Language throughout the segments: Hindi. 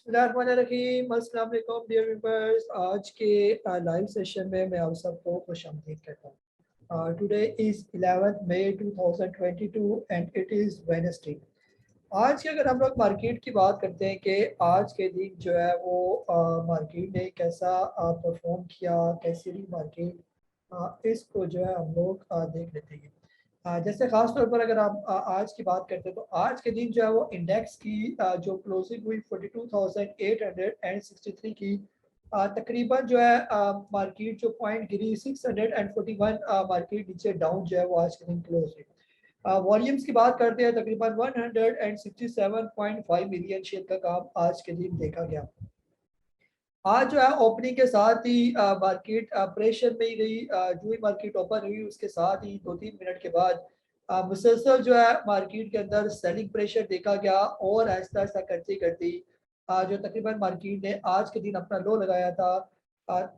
बिस्मिल्लाहिर्रहमानिर्रहीम। अस्सलाम वालेकुम डियर व्यूअर्स। आज के लाइव सेशन में मैं आप सबको खुशामदीद कहता हूँ। टुडे इज़ 11 मई 2022 एंड इट इज़ वेडनेसडे। आज की अगर हम लोग मार्केट की बात करते हैं कि आज के दिन जो है वो मार्केट ने कैसा परफॉर्म किया, कैसी रही मार्केट, इसको जो है हम लोग देख लेते हैं। जैसे ख़ास तौर पर अगर आप आज की बात करते हैं तो आज के दिन जो है वो इंडेक्स की जो क्लोजिंग हुई 42,863 की, तकरीबन जो है मार्केट जो पॉइंट गिरी 641 मार्केट नीचे डाउन जो है वो आज के दिन क्लोज हुई। वॉल्यूम्स की बात करते हैं तकरीबन 167.5 मिलियन शेयर का काम आज के दिन देखा गया। आज जो है ओपनिंग के साथ ही मार्केट प्रेशर में ही रही। जो ही मार्केट ओपन हुई उसके साथ ही 2-3 मिनट के बाद मुसलसल जो है मार्केट के अंदर सेलिंग प्रेशर देखा गया और आहिस्ता आहिस्ता करते करते जो तकरीबन मार्केट ने आज के दिन अपना लो लगाया था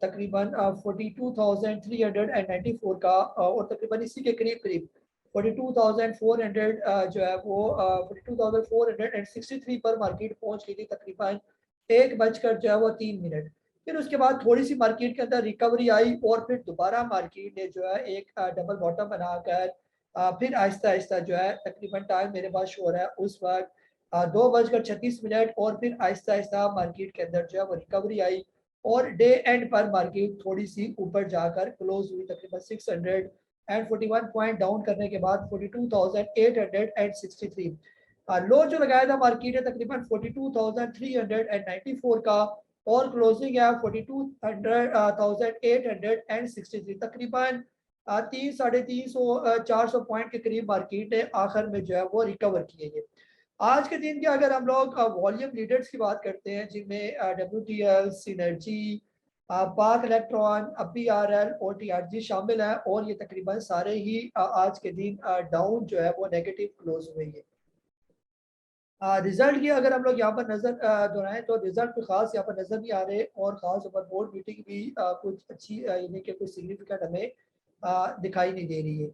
तकरीबन 42,394 का, और तकरीबन इसी के करीब करीब 42,400 जो है वो 42,463 पर मार्केट पहुंच गई थी तकरीबन 1 बजकर जो है वो 3 मिनट। फिर उसके बाद थोड़ी सी मार्केट के अंदर रिकवरी आई और फिर दोबारा मार्केट ने जो है एक डबल बॉटम बनाकर फिर आहिस्ता आहिस्ता जो है तकरीबन टाइम मेरे पास शो हो रहा है उस वक्त 2 बजकर 36 मिनट, और फिर आहिस्ता आहिस्ता मार्केट के अंदर जो है वो रिकवरी आई और डे एंड पर मार्केट थोड़ी सी ऊपर जाकर क्लोज हुई तकरीबन 641 पॉइंट डाउन करने के बाद 42,863। लो जो लगाया था मार्केट है तकरीबन 42,394 का और क्लोजिंग है 42,863, तकरीबन 300-350 400 पॉइंट के करीब मार्केट ने आखिर में जो है वो रिकवर किए गए। आज के दिन के अगर हम लोग वॉल्यूम लीडर्स की बात करते हैं जिनमें WTL, सिनर्जी, पाक इलेक्ट्रॉन, PRL और TRG शामिल हैं और ये तकरीबन सारे ही आज के दिन डाउन जो है वो नेगेटिव क्लोज हुए हैं। रिजल्ट की अगर हम लोग यहाँ पर नजर दोहराएं तो रिजल्ट कोई खास यहाँ पर नजर नहीं आ रहे और खास ऊपर बोर्ड मीटिंग भी कुछ अच्छी यानी कि कुछ सिग्निफिकेंट हमें दिखाई नहीं दे रही है।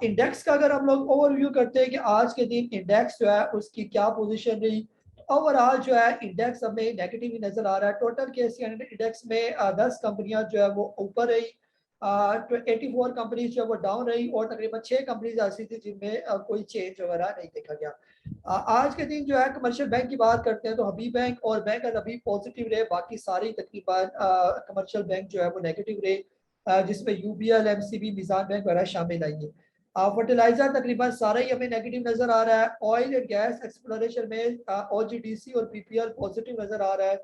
इंडेक्स का अगर हम लोग ओवरव्यू करते हैं कि आज के दिन इंडेक्स जो है उसकी क्या पोजीशन रही, ओवरऑल जो है इंडेक्स हमें नेगेटिव ही नजर आ रहा है। टोटल केस इंडेक्स में 10 कंपनियां जो है वो ऊपर रही, 84 कंपनीज जो है वो डाउन रही और तकरीबन 6 कंपनीज ऐसी थी जिनमें कोई चेंज वगैरह नहीं देखा गया। आज के दिन जो है कमर्शियल बैंक की बात करते हैं तो हबीब बैंक और बैंक अभी पॉजिटिव रहे, बाकी सारी तकरीबन कमर्शियल बैंक जो है वो नेगेटिव रहे, जिसमें UBL, MCB, मिजान बैंक वगैरह शामिल आई है। फर्टिलाइजर तकरीबन सारा ही हमें नेगेटिव नजर आ रहा है। ऑयल एंड गैस एक्सप्लोरेशन में OGDC और PPL पॉजिटिव नजर आ रहा है,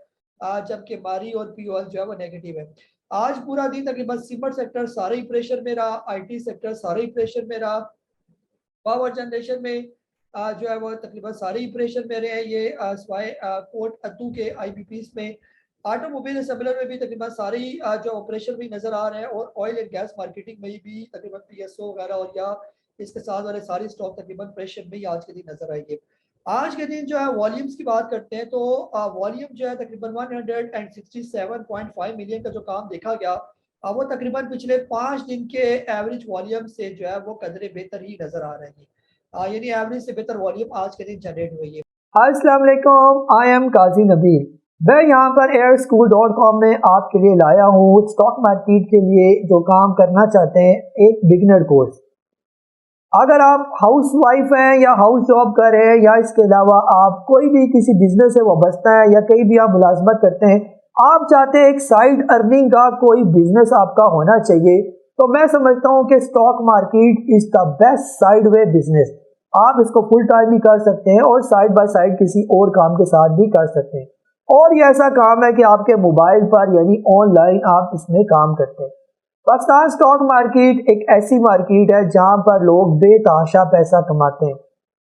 जबकि मारी और POL जो है वो नेगेटिव है। आज पूरा दिन तकरीबन सीमेंट सेक्टर सारे ही प्रेशर में रहा, IT सेक्टर सारे ही प्रेशर में रहा, पावर जनरेशन में जो है वो तकरीबन सारे ही प्रेशर में रहे हैं ये स्वाय कोट अद्दू के IBPs में। ऑटोमोबाइल असेंबलर में भी तकरीबन सारे ही जो ऑपरेशन भी नजर आ रहे हैं और ऑयल एंड गैस मार्केटिंग में भी तकरीबन PSO वगैरह और या इसके साथ वाले सारी स्टॉक तकरीबन प्रेशर में ही आज के दिन नजर आएंगे। आज के दिन जो है वॉल्यूम्स की बात करते हैं तो वॉल्यूम जो है तकरीबन 167.5 मिलियन का जो काम देखा गया, वो तकरीबन पिछले 5 दिन के एवरेज वॉल्यूम से जो है वो कदरे बेहतर ही नजर आ रहे हैं, यानी एवरेज से बेहतर वॉल्यूम आज के दिन जनरेट हुई है। अस्सलाम वालेकुम, आई एम काजी नबील। मैं यहाँ पर airschool.com में आपके लिए लाया हूँ स्टॉक मार्केट के लिए जो काम करना चाहते हैं एक बिगिनर कोर्स। अगर आप हाउस वाइफ हैं या हाउस जॉब कर रहे हैं या इसके अलावा आप कोई भी किसी बिजनेस से वाबस्ता है या कहीं भी आप मुलाजमत करते हैं, आप चाहते हैं एक साइड अर्निंग का कोई बिजनेस आपका होना चाहिए, तो मैं समझता हूँ कि stock market is the best side way business. आप इसको फुल टाइम भी कर सकते हैं और साइड बाय साइड किसी और काम के साथ भी कर सकते हैं। और ये ऐसा काम है कि आपके मोबाइल पर यानी ऑनलाइन आप इसमें काम करते हैं। पाकिस्तान स्टॉक मार्केट एक ऐसी मार्केट है जहां पर लोग बेतहाशा पैसा कमाते हैं।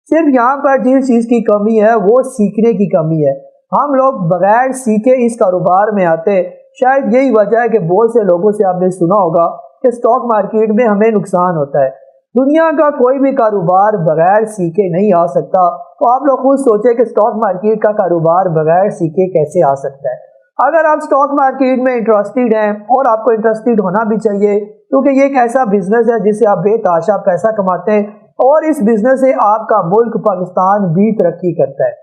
सिर्फ यहाँ पर जिस चीज की कमी है वो सीखने की कमी है। हम लोग बगैर सीखे इस कारोबार में आते हैं। शायद यही वजह है कि बहुत से लोगों से आपने सुना होगा कि स्टॉक मार्केट में हमें नुकसान होता है। दुनिया का कोई भी कारोबार बगैर सीखे नहीं आ सकता, तो आप लोग खुद सोचे कि स्टॉक मार्केट का कारोबार बगैर सीखे कैसे आ सकता है। अगर आप स्टॉक मार्केट में इंटरेस्टेड हैं, और आपको इंटरेस्टेड होना भी चाहिए क्योंकि ये एक ऐसा बिजनेस है जिससे आप बेतहाशा पैसा कमाते हैं और इस बिजनेस से आपका मुल्क पाकिस्तान भी तरक्की करता है।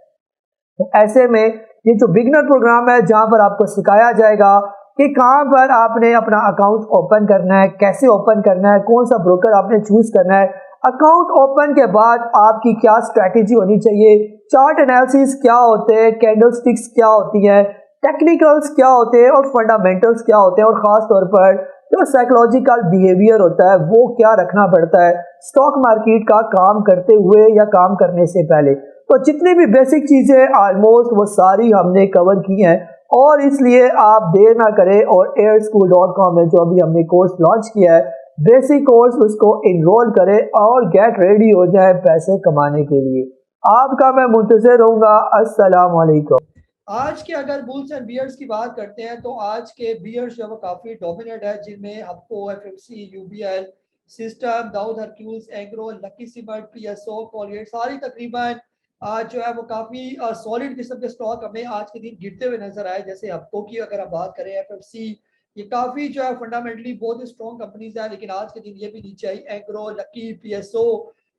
तो ऐसे में ये जो बिगनर प्रोग्राम है जहां पर आपको सिखाया जाएगा कि कहां पर आपने अपना अकाउंट ओपन करना है, कैसे ओपन करना है, कौन सा ब्रोकर आपने चूज करना है, अकाउंट ओपन के बाद आपकी क्या स्ट्रैटेजी होनी चाहिए, चार्ट एनालिसिस क्या होते हैं, कैंडलस्टिक्स क्या होती है, टेक्निकल्स क्या होते हैं और फंडामेंटल्स क्या होते हैं, और खास तौर पर जो साइकोलॉजिकल बिहेवियर होता है वो क्या रखना पड़ता है स्टॉक मार्केट का काम करते हुए या काम करने से पहले। तो जितनी भी बेसिक चीजें ऑलमोस्ट वो सारी हमने कवर की हैं, और इसलिए आप देर ना करें और airschool.com में जो अभी हमने कोर्स लॉन्च किया है बेसिक कोर्स, उसको इनरोल करें और गेट रेडी हो जाए पैसे कमाने के लिए। आपका मैं मुंतज़िर रहूंगा। अस्सलाम वालेकुम। आज के अगर बुल्स एंड बियर्स की बात करते हैं तो आज के बियर्स जो है वो काफ़ी डोमिनेट है, जिनमें Hubco, FMC, UBL, system, Dawood Hercules, agro, Lucky Cement, PSO, Colgate, सारी तकरीबन आज जो है वो काफ़ी सॉलिड किस्म के स्टॉक हमें आज के दिन गिरते हुए नजर आए। जैसे हप्को की अगर हम बात करें, एफएमसी, ये काफ़ी जो है फंडामेंटली बहुत ही स्ट्रॉन्ग कंपनीज है, लेकिन आज के दिन ये भी नीचे आई। एग्रो, लकी, पीएसओ,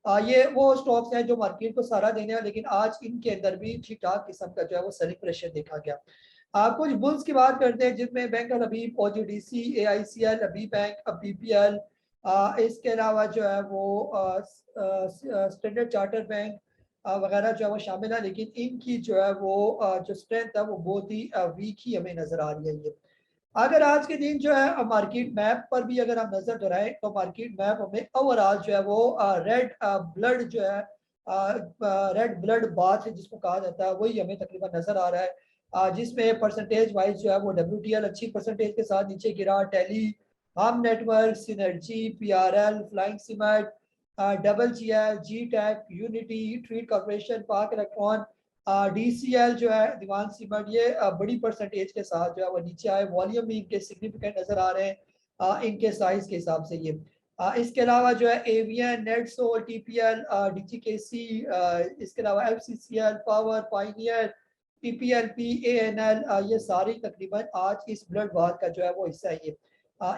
ये वो स्टॉक्स हैं जो मार्केट को सहारा देने हैं, लेकिन आज इनके अंदर भी ठीक ठाक किस्म का जो है वो सेलिंग प्रेशर देखा गया। कुछ बुल्स की बात करते हैं जिनमें बैंक अल हबीब, ओजीडीसी, एआईसीएल, हबीब बैंक, बीपीएल, इसके अलावा जो है वो स्टैंडर्ड चार्टर बैंक वगैरह जो है वो शामिल है, लेकिन इनकी जो है वो जो स्ट्रेंथ है वो बहुत ही वीक ही हमें नजर आ रही है। ये अगर आज के दिन जो है मार्केट मैप पर भी अगर हम नजर दोहराएं तो मार्केट मैप हमें ओवरऑल जो है वो रेड ब्लड जो है रेड ब्लड बाथ जिसको कहा जाता है वही हमें तकरीबन नजर आ रहा है, जिसमें परसेंटेज वाइज जो है वो डब्ल्यूटीएल अच्छी परसेंटेज के साथ नीचे गिरा, Tele, Hum network, Synergy, PRL, Flying Cement, double GL, G tech, Unity, Treet Corporation, Pak electron, DCL जो है, दीवान सीमेंट, ये बड़ी परसेंटेज के साथ जो है वो नीचे आए। वॉल्यूम भी इनके सिग्निफिकेंट नजर आ रहे हैं इनके साइज के हिसाब से। ये इसके अलावा जो है एवियन, नेटसो, टीपीएल, डीजीकेसी, इसके अलावा एफसीसीएल, पावर, पाइनियर, पीपीएलपी, एएनएल, ये सारी तकरीबन आज इस ब्लड बाथ का जो है वो हिस्सा है। ये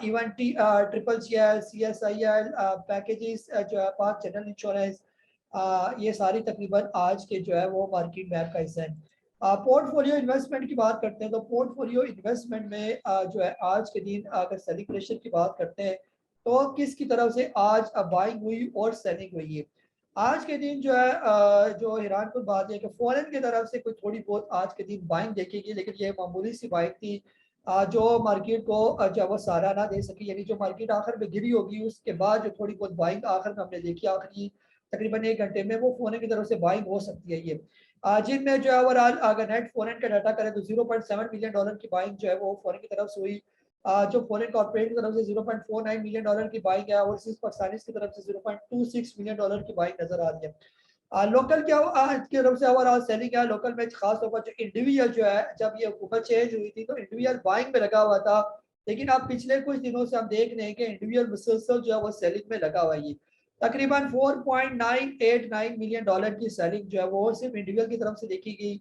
इवन ट्रिपल जीएल, सीएसआईएल पैकेजेस जो है, पाक जनरल इंश्योरेंस, ये सारी तकरीबन आज के जो है वो मार्केट मैप का हिस्सा है। पोर्टफोलियो इन्वेस्टमेंट की बात करते हैं तो पोर्टफोलियो इन्वेस्टमेंट में जो है आज के दिन अगर सेलिंग प्रेशर की बात करते हैं तो किसकी तरफ से आज बाइंग हुई और सेलिंग हुई है। आज के दिन जो है जो हैरान कुन बात है कि फॉरेन की तरफ से कोई थोड़ी बहुत आज के दिन बाइंग देखेगी, लेकिन ये मामूली सी बाइंग थी जो मार्केट को जो वो सहारा ना दे सकी। यानी जो मार्केट आखिर में गिरी होगी उसके बाद जो थोड़ी बहुत बाइंग आखिर में हमने देखी आखिरी तकरीबन 1 घंटे में, वो फोरन की तरफ से बाइंग हो सकती है। ये जिनमें जो है ओवरऑल अगर नेट फोरन का डाटा करें तो $0.7 मिलियन की बाइंग जो है वो फोरन की तरफ से हुई। जो फॉरेन कॉर्पोरेट की तरफ से $0.49 मिलियन की बाइंग है, ओवरसीज पाकिस्तानी की तरफ से $0.26 मिलियन की बाइंग नजर आ रही है। लोकल क्या की तरफ से ओवरऑल सेलिंग है। लोकल में खास तौर पर जो इंडिविजुअल जो है, जब ये हुकूमत चेंज हुई थी तो इंडिविजुअल बाइंग में लगा हुआ था, लेकिन अब पिछले कुछ दिनों से हम देख रहे हैं कि इंडिविजुअल मुसलसल जो है वो सेलिंग में लगा हुआ है। तकरीबन $4.989 मिलियन की सेलिंग जो है वो सिर्फ इंडिविजुअल की तरफ से देखी गई।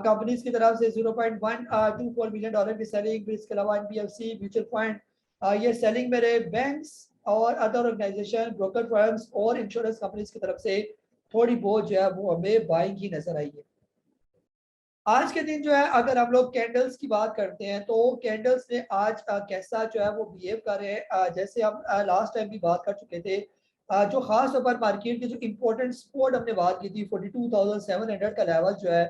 कंपनीज की तरफ से $0.124 मिलियन की सेलिंग, इसके अलावा एनबीएफसी, म्यूचुअल फंड ये सेलिंग में रहे। बैंक्स और अदर ऑर्गेनाइजेशन, ब्रोकर फर्म्स और इंश्योरेंस कंपनीज की तरफ से थोड़ी बहुत जो है वो हमें बाइंग ही नजर आई है। आज के दिन जो है अगर हम लोग कैंडल्स की बात करते हैं तो कैंडल्स ने आज कैसा जो है वो बिहेव कर रहे हैं, जैसे हम लास्ट टाइम भी बात कर चुके थे। जो खास तौर पर मार्केट के जो इम्पोर्टेंट सपोर्ट हमने बात की थी 42,700 का लेवल जो है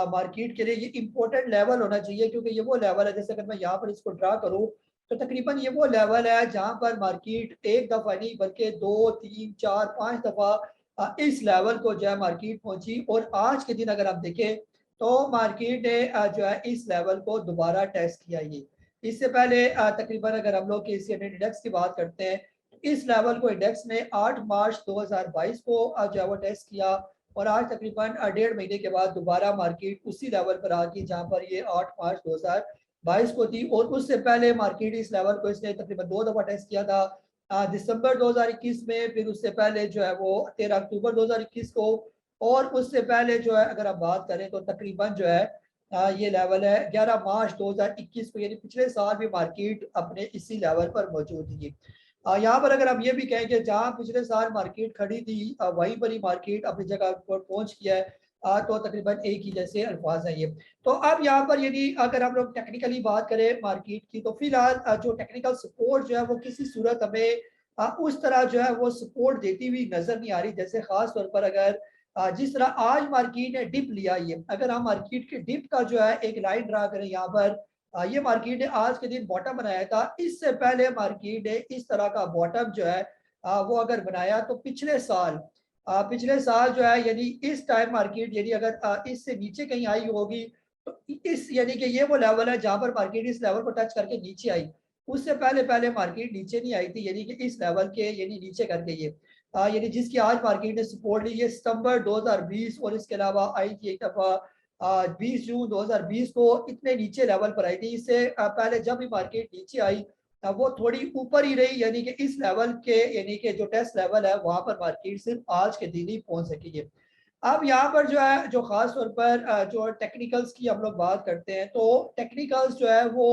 मार्केट के लिए ये इम्पोर्टेंट लेवल होना चाहिए, क्योंकि ये वो लेवल है, जैसे अगर मैं यहाँ पर इसको ड्रा करूँ तो तकरीबन ये वो लेवल है जहाँ पर मार्केट एक दफा नहीं बल्कि 2 3 4 5 दफा इस लेवल को जो है मार्केट पहुंची। और आज के दिन अगर आप देखें तो मार्केट ने जो है इस लेवल को दोबारा टेस्ट किया। ये इससे पहले तकरीबन अगर हम लोग इंडेक्स की बात करते हैं तो इस लेवल को इंडेक्स ने 8 मार्च 2022 को जो है वो टेस्ट किया, और आज तकरीबन 1.5 महीने के बाद दोबारा मार्केट उसी लेवल पर आ गई जहां पर ये 8 मार्च 2022 को थी। और उससे पहले मार्केट इस लेवल को इसने तकरीबन 2 दफा टेस्ट किया था, दिसंबर 2021 में, फिर उससे पहले जो है वो 13 अक्टूबर 2021 को, और उससे पहले जो है अगर आप बात करें तो तकरीबन जो है ये लेवल है 11 मार्च 2021 को, यानी पिछले साल भी मार्केट अपने इसी लेवल पर मौजूद थी। यहाँ पर अगर हम ये भी कहें कि जहाँ पिछले साल मार्केट खड़ी थी वहीं पर ही मार्केट अपनी जगह पर पहुंच गया है। तो तकरीबन एक ही जैसे अल्फाज हैं ये। तो अब यहाँ पर यदि अगर हम लोग टेक्निकली बात करें मार्केट की, तो फिलहाल जो टेक्निकल सपोर्ट जो है वो किसी सूरत हमें उस तरह जो है वो सपोर्ट देती हुई नजर नहीं आ रही। जैसे खास तौर पर अगर जिस तरह आज मार्केट ने डिप लिया, ये अगर हम मार्केट के डिप का जो है एक लाइन ड्रा करें यहाँ पर, ये मार्केट ने आज के दिन बॉटम बनाया था। इससे पहले मार्केट ने इस तरह का बॉटम जो है वो अगर बनाया तो पिछले साल जो है यानी इस टाइम मार्केट यदि अगर इससे नीचे कहीं आई होगी, तो इस यानी कि ये वो लेवल है जहां पर मार्केट इस लेवल को टच करके नीचे आई। उससे पहले पहले मार्केट नीचे नहीं आई थी, यानी कि इस लेवल के यानी नीचे करके ये यानी जिसकी आज मार्केट ने सपोर्ट ली, ये सितंबर 2020 और इसके अलावा आई थी एक दफा 20 जून 2020 को इतने नीचे लेवल पर आई थी। इससे पहले जब भी मार्केट नीचे आई वो थोड़ी ऊपर ही रही, यानी कि इस लेवल के यानी कि जो टेस्ट लेवल है वहां पर मार्केट सिर्फ आज के दिन ही पहुंच सकी है। अब यहाँ पर जो है जो खास तौर पर जो टेक्निकल्स की हम लोग बात करते हैं, तो टेक्निकल्स जो है वो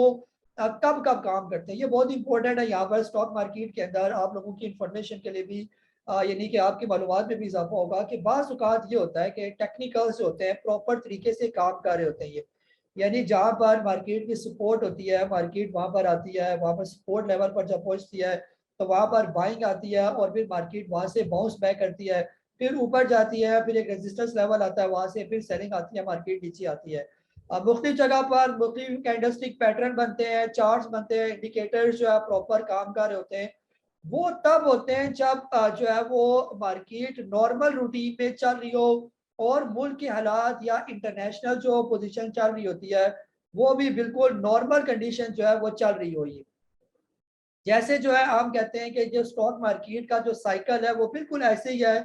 कब कब काम करते हैं, ये बहुत इंपॉर्टेंट है यहाँ पर स्टॉक मार्केट के अंदर। आप लोगों की इंफॉर्मेशन के लिए भी यानी कि आपकी मालूमात में भी इजाफा होगा कि बाज़ औक़ात ये होता है कि टेक्निकल्स जो होते हैं प्रॉपर तरीके से काम कर रहे होते हैं ये, यानी जहाँ पर मार्केट की सपोर्ट होती है, मार्केट वहाँ पर आती है, वहाँ पर सपोर्ट लेवल पर जब पहुँचती है तो वहाँ पर बाइंग आती है और फिर मार्केट वहाँ से बाउंस बैक करती है, फिर ऊपर जाती है, फिर एक रेजिस्टेंस लेवल आता है, वहाँ से फिर सेलिंग आती है, मार्केट नीचे आती है। अब मुख्तलिफ जगह पर मुख्तलिफ कैंडलस्टिक पैटर्न बनते हैं, चार्ट्स बनते हैं, इंडिकेटर्स जो है प्रॉपर काम कर रहे होते हैं। वो तब होते हैं जब जो है वो मार्केट नॉर्मल रूटीन में चल रही हो और मुल्क के हालात या इंटरनेशनल जो पोजीशन चल रही होती है वो भी बिल्कुल नॉर्मल कंडीशन जो है वो चल रही हो। ये जैसे जो है हम कहते हैं कि जो स्टॉक मार्केट का जो साइकिल है वो बिल्कुल ऐसे ही है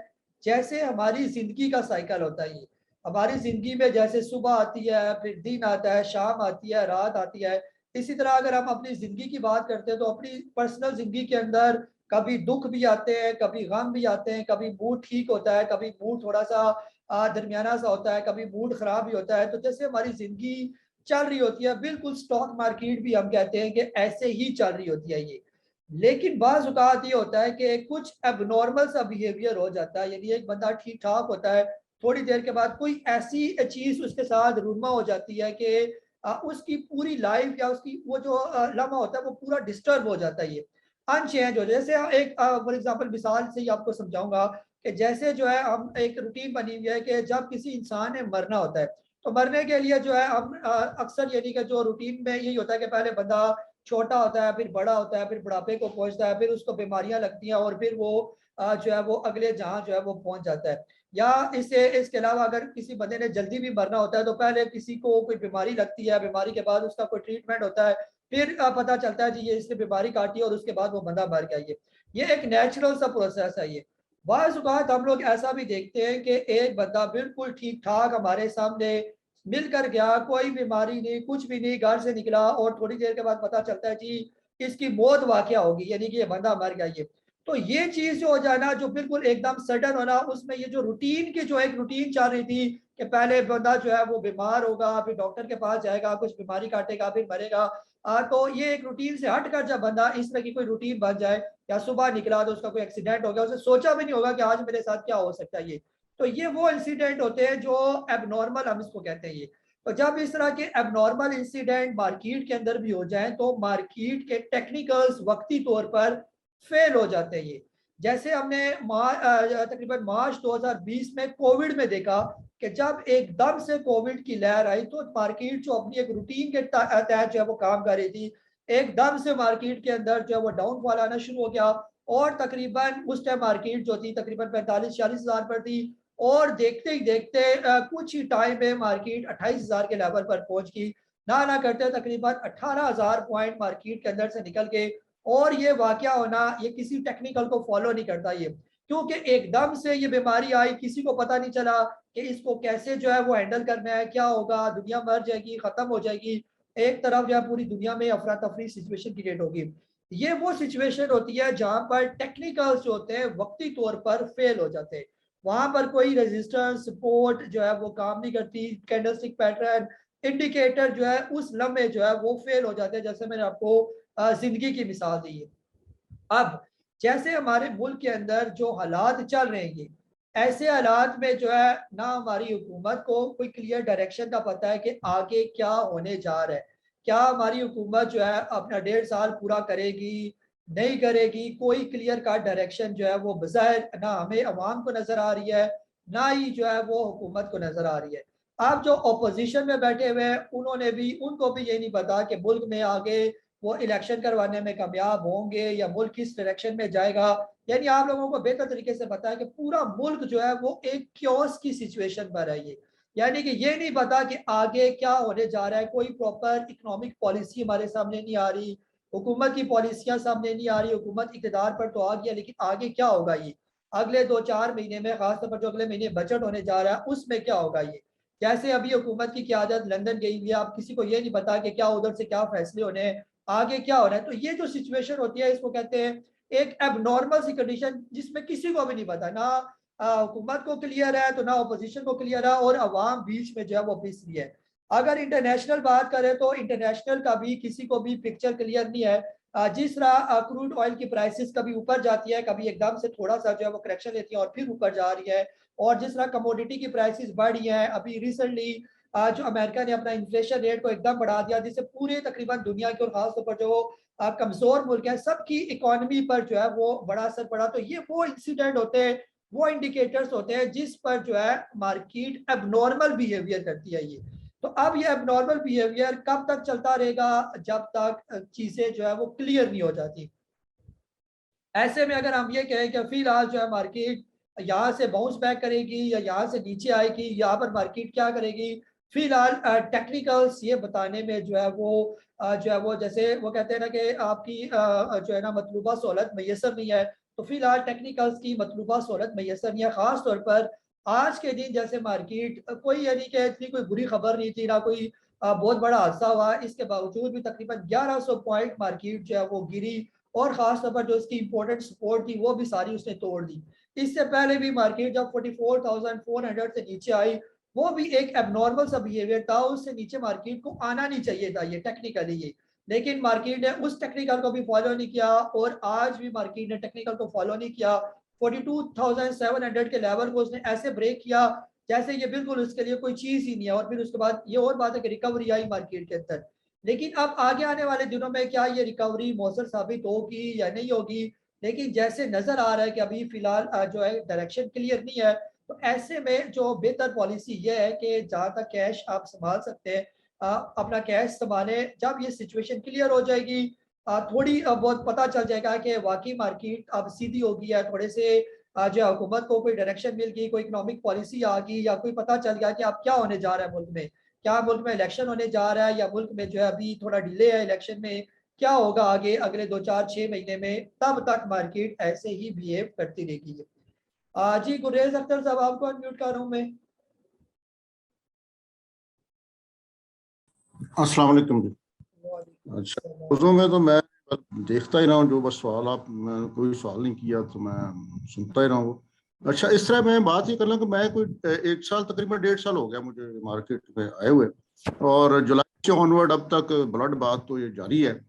जैसे हमारी जिंदगी का साइकिल होता है। ये हमारी जिंदगी में जैसे सुबह आती है, फिर दिन आता है, शाम आती है, रात आती है। इसी तरह अगर हम अपनी जिंदगी की बात करते हैं तो अपनी पर्सनल जिंदगी के अंदर कभी दुख भी आते हैं, कभी गम भी आते हैं, कभी मूड ठीक होता है, कभी मूड थोड़ा सा दरमियाना सा होता है, कभी मूड खराब भी होता है। तो जैसे हमारी जिंदगी चल रही होती है, बिल्कुल स्टॉक मार्केट भी हम कहते हैं कि ऐसे ही चल रही होती है ये। लेकिन बाज़ औक़ात ये होता है कि कुछ एबनॉर्मल सा बिहेवियर हो जाता है, यानी एक बंदा ठीक ठाक होता है, थोड़ी देर के बाद कोई ऐसी चीज़ उसके साथ रूनमा हो जाती है कि उसकी पूरी लाइफ या उसकी वो जो लम्हा होता है वो पूरा डिस्टर्ब हो जाता है, ये अनचेंज हो। जैसे एक फॉर एग्जांपल मिसाल से ही आपको समझाऊंगा कि जैसे जो है हम एक रूटीन बनी हुई है कि जब किसी इंसान ने मरना होता है तो मरने के लिए जो है हम अक्सर यानी कि जो रूटीन में यही होता है कि पहले बंदा छोटा होता है, फिर बड़ा होता है, फिर बुढ़ापे को पहुंचता है, फिर उसको बीमारियां लगती हैं और फिर वो जो है वो अगले जहां जो है वो पहुंच जाता है। या इससे इसके अलावा अगर किसी बंदे ने जल्दी भी मरना होता है तो पहले किसी को कोई बीमारी लगती है, बीमारी के बाद उसका कोई ट्रीटमेंट होता है, फिर पता चलता है जी ये इसने बीमारी काटी और उसके बाद वो बंदा मर गया। ये एक नेचुरल सा प्रोसेस है। ये बाज़ औक़ात हम लोग ऐसा भी देखते हैं कि एक बंदा बिल्कुल ठीक ठाक हमारे सामने मिलकर गया, कोई बीमारी नहीं, कुछ भी नहीं, घर से निकला और थोड़ी देर के बाद पता चलता है जी इसकी मौत वाक़या होगी, यानी कि ये बंदा मर गया। ये तो ये चीज़ जो हो जाना जो बिल्कुल एकदम सडन होना, उसमें ये जो रूटीन की जो एक रूटीन चल रही थी कि पहले बंदा जो है वो बीमार होगा, फिर डॉक्टर के पास जाएगा, कुछ बीमारी काटेगा, फिर मरेगा। तो ये एक रूटीन से हटकर जब बंदा इस तरह की कोई रूटीन बन जाए या सुबह निकला तो उसका कोई एक्सीडेंट हो गया, उसे सोचा भी नहीं होगा कि आज मेरे साथ क्या हो सकता है। ये तो ये वो इंसिडेंट होते हैं जो एबनॉर्मल हम इसको कहते हैं। ये तो जब इस तरह के एबनॉर्मल इंसिडेंट मार्केट के अंदर भी हो जाएं तो मार्केट के टेक्निकल्स वक्ती तौर पर फेल हो जाते हैं। ये जैसे हमने तकरीबन मार्च 2020 में कोविड में देखा कि जब एकदम से कोविड की लहर आई तो मार्केट जो अपनी एक रूटीन के तहत जो है वो काम कर रही थी, एकदम से मार्केट के अंदर जो है वो डाउनफॉल आना शुरू हो गया और तकरीबन उस टाइम मार्केट जो थी तकरीबन 45-46 हज़ार पर थी और देखते ही देखते कुछ ही टाइम में मार्केट 28 हज़ार के लेवल पर पहुंच गई। ना करते तकरीबन 18 हज़ार पॉइंट मार्केट के अंदर से निकल के, और ये वाकया होना ये किसी टेक्निकल को फॉलो नहीं करता ये, क्योंकि एकदम से ये बीमारी आई, किसी को पता नहीं चला कि इसको कैसे जो है वो हैंडल करना है, क्या होगा, दुनिया मर जाएगी, खत्म हो जाएगी, एक तरफ जो है पूरी दुनिया में अफरा तफरी सिचुएशन क्रिएट होगी। ये वो सिचुएशन होती है जहां पर टेक्निकल्स जो होते हैं वक्ती तौर पर फेल हो जाते हैं। वहां पर कोई रेजिस्टेंस सपोर्ट जो है वो काम नहीं करती, कैंडलस्टिक पैटर्न इंडिकेटर जो है उस लम्हे जो है वो फेल हो जाते हैं, जैसे मैंने आपको जिंदगी की मिसाल दी है। अब जैसे हमारे मुल्क के अंदर जो हालात चल रहे हैं ऐसे हालात में जो है ना हमारी हुकूमत को कोई क्लियर डायरेक्शन का पता है कि आगे क्या होने जा रहा है, क्या हमारी हुकूमत जो है अपना 1.5 साल पूरा करेगी नहीं करेगी, कोई क्लियर का डायरेक्शन जो है वो बज़ाहिर ना हमें अवाम को नजर आ रही है, ना ही जो है वो हुकूमत को नजर आ रही है। आप जो अपोजिशन में बैठे हुए हैं उन्होंने भी, उनको भी ये नहीं पता कि मुल्क में आगे वो इलेक्शन करवाने में कामयाब होंगे या मुल्क किस डायरेक्शन में जाएगा। यानी आप लोगों को बेहतर तरीके से पता है कि पूरा मुल्क जो है वो एक क्योस की सिचुएशन पर है ये, यानी कि ये नहीं पता कि आगे क्या होने जा रहा है, कोई प्रॉपर इकोनॉमिक पॉलिसी हमारे सामने नहीं आ रही, हुकूमत की पॉलिसियां सामने नहीं आ रही, हुकूमत इक़्तिदार पर तो आ गया लेकिन आगे क्या होगा ये अगले 2-4 महीने में, खासतौर पर जो अगले महीने बजट होने जा रहा है उसमें क्या होगा ये। जैसे अभी हुकूमत की क़यादत लंदन गई हुई है, आप किसी को ये नहीं पता कि क्या उधर से क्या फैसले होने हैं, आगे क्या हो रहा है। तो ये जो सिचुएशन होती है इसको कहते हैं एक एबनॉर्मल सी कंडीशन, जिसमें किसी को भी नहीं पता, ना हुकूमत को क्लियर है तो ना अपोजिशन को क्लियर है, और अवाम बीच में जो है वो पिस रही है। अगर इंटरनेशनल बात करें तो इंटरनेशनल का भी किसी को भी पिक्चर क्लियर नहीं है। जिस तरह क्रूड ऑयल की प्राइसेस कभी ऊपर जाती है, कभी एकदम से थोड़ा सा जो है वो करेक्शन लेती है और फिर ऊपर जा रही है, और जिस तरह कमोडिटी की प्राइसेस बढ़ी हैं, अभी रिसेंटली जो अमेरिका ने अपना इन्फ्लेशन रेट को एकदम बढ़ा दिया, जिससे पूरे तकरीबन दुनिया के और खासतौर पर जो कमजोर मुल्क है सबकी इकोनॉमी पर जो है वो बड़ा असर पड़ा। तो ये वो इंसिडेंट होते हैं, वो इंडिकेटर्स होते हैं जिस पर जो है मार्केट एबनॉर्मल बिहेवियर करती है ये। तो अब ये एबनॉर्मल बिहेवियर कब तक चलता रहेगा, जब तक चीजें जो है वो क्लियर नहीं हो जाती। ऐसे में अगर हम ये कहें कि फिलहाल जो है मार्केट यहाँ से बाउंस बैक करेगी या यहाँ से नीचे आएगी, यहाँ पर मार्केट क्या करेगी, फिलहाल टेक्निकल्स ये बताने में जो है वो जो है वो जैसे वो कहते हैं ना कि आपकी जो है ना मतलूबा सहूलत मैसर नहीं है, तो फिलहाल टेक्निकल्स की मतलूबा सहूलत मैसर नहीं है। खास तौर पर आज के दिन जैसे मार्केट कोई यानी कि इतनी कोई बुरी खबर नहीं थी, ना कोई बहुत बड़ा हादसा हुआ, इसके बावजूद भी तकरीबन 1100 पॉइंट मार्केट जो है वो गिरी, और खास तौर पर जो इसकी इंपॉर्टेंट सपोर्ट थी वो भी सारी उसने तोड़ दी। इससे पहले भी मार्केट जब 44,400 से नीचे आई, वो भी एक एबनॉर्मल सा बिहेवियर था, उससे नीचे मार्केट को आना नहीं चाहिए था ये टेक्निकली ये, लेकिन मार्केट ने उस टेक्निकल को भी फॉलो नहीं किया, और आज भी मार्केट ने टेक्निकल को फॉलो नहीं किया। 42,700 के लेवल को उसने ऐसे ब्रेक किया जैसे ये बिल्कुल उसके लिए कोई चीज ही नहीं है, और फिर उसके बाद ये और बात है कि रिकवरी आई मार्केट के अंदर। लेकिन अब आगे आने वाले दिनों में क्या ये रिकवरी मौसर साबित होगी या नहीं होगी, लेकिन जैसे नजर आ रहा है कि अभी फिलहाल जो है डायरेक्शन क्लियर नहीं है। तो ऐसे में जो बेहतर पॉलिसी ये है कि जहाँ तक कैश आप संभाल सकते हैं अपना कैश संभालें, जब ये सिचुएशन क्लियर हो जाएगी थोड़ी बहुत पता चल जाएगा कि वाकई मार्केट अब सीधी हो गई है, थोड़े से जो हुकूमत को कोई डायरेक्शन मिल गई, कोई इकोनॉमिक पॉलिसी आ गई, या कोई पता चल गया कि अब क्या होने जा रहा है मुल्क में, क्या मुल्क में इलेक्शन होने जा रहा है, या मुल्क में जो है अभी थोड़ा डिले है इलेक्शन में, क्या होगा आगे अगले 2-4-6 महीने में, तब तक मार्केट ऐसे ही बिहेव करती रहेगी। जी गुरेज अख्तर साहब आपको अनम्यूट कर रहा हूँ मैं। अस्सलाम वालेकुम जी। अच्छा, उर्दू में तो मैं देखता ही रहा हूँ, जो बस सवाल आप, मैं कोई सवाल नहीं किया तो मैं सुनता ही रहा हूँ। अच्छा, इस तरह मैं बात ये कर लूँ कि मैं कोई 1 साल, तकरीबन 1.5 साल हो गया मुझे मार्केट में आए हुए, और जुलाई से ऑनवर्ड अब तक ब्लड बात तो ये जारी है,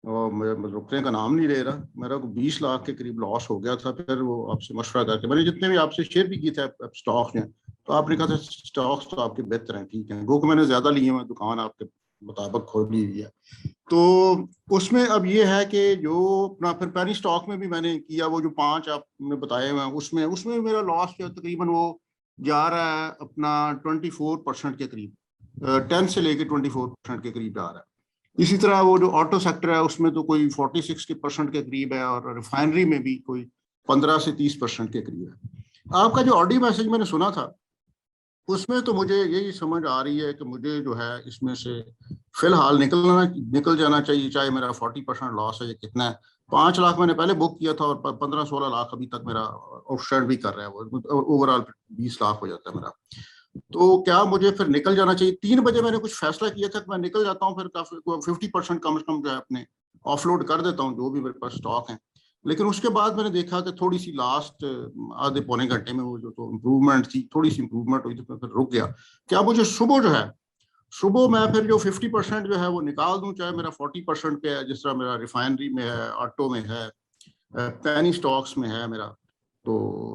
और मैं रुकने का नाम नहीं ले रहा। मेरा को 20 लाख के करीब लॉस हो गया था। फिर वो आपसे मशवरा करके मैंने जितने भी आपसे शेयर भी किए थे स्टॉक्स में, तो आपने कहा था स्टॉक्स तो आपके बेहतर हैं, ठीक है, वो मैंने ज्यादा लिए हैं, दुकान आपके मुताबिक खोली हुई है। तो उसमें अब ये है कि जो अपना फिर पेनी स्टॉक में भी मैंने किया, वो जो 5 आपने बताए हुए हैं, उसमें मेरा लॉस जो तकरीबन वो जा रहा है अपना 24% के करीब, 10 से लेके 24% के करीब जा रहा है। इसी तरह वो जो ऑटो सेक्टर है उसमें तो कोई 46% के करीब है, और रिफाइनरी में भी कोई 15 से 30% के करीब है। आपका जो ऑडियो मैसेज मैंने सुना था उसमें तो मुझे यही समझ आ रही है कि मुझे जो है इसमें से फिलहाल निकल जाना चाहिए, चाहे मेरा 40% लॉस है या कितना है। 5 लाख मैंने पहले बुक किया था, और 15-16 लाख अभी तक मेरा आउटस्टैंड भी कर रहा है, वो ओवरऑल 20 लाख हो जाता है मेरा। तो क्या मुझे फिर निकल जाना चाहिए? 3 बजे मैंने कुछ फैसला किया था कि मैं निकल जाता हूँ, फिर काफी 50% कम से कम जो है अपने ऑफलोड कर देता हूँ जो भी मेरे पास स्टॉक है। लेकिन उसके बाद मैंने देखा कि थोड़ी सी लास्ट आधे पौने घंटे में वो जो तो इम्प्रूवमेंट थी, थोड़ी सी इम्प्रूवमेंट हुई, तो फिर रुक गया। क्या मुझे सुबह जो है, सुबह मैं फिर जो 50% जो है वो निकाल दूं, चाहे मेरा 40% पे है, जिस तरह मेरा रिफाइनरी में है, ऑटो में है, पेनी स्टॉक्स में है मेरा, तो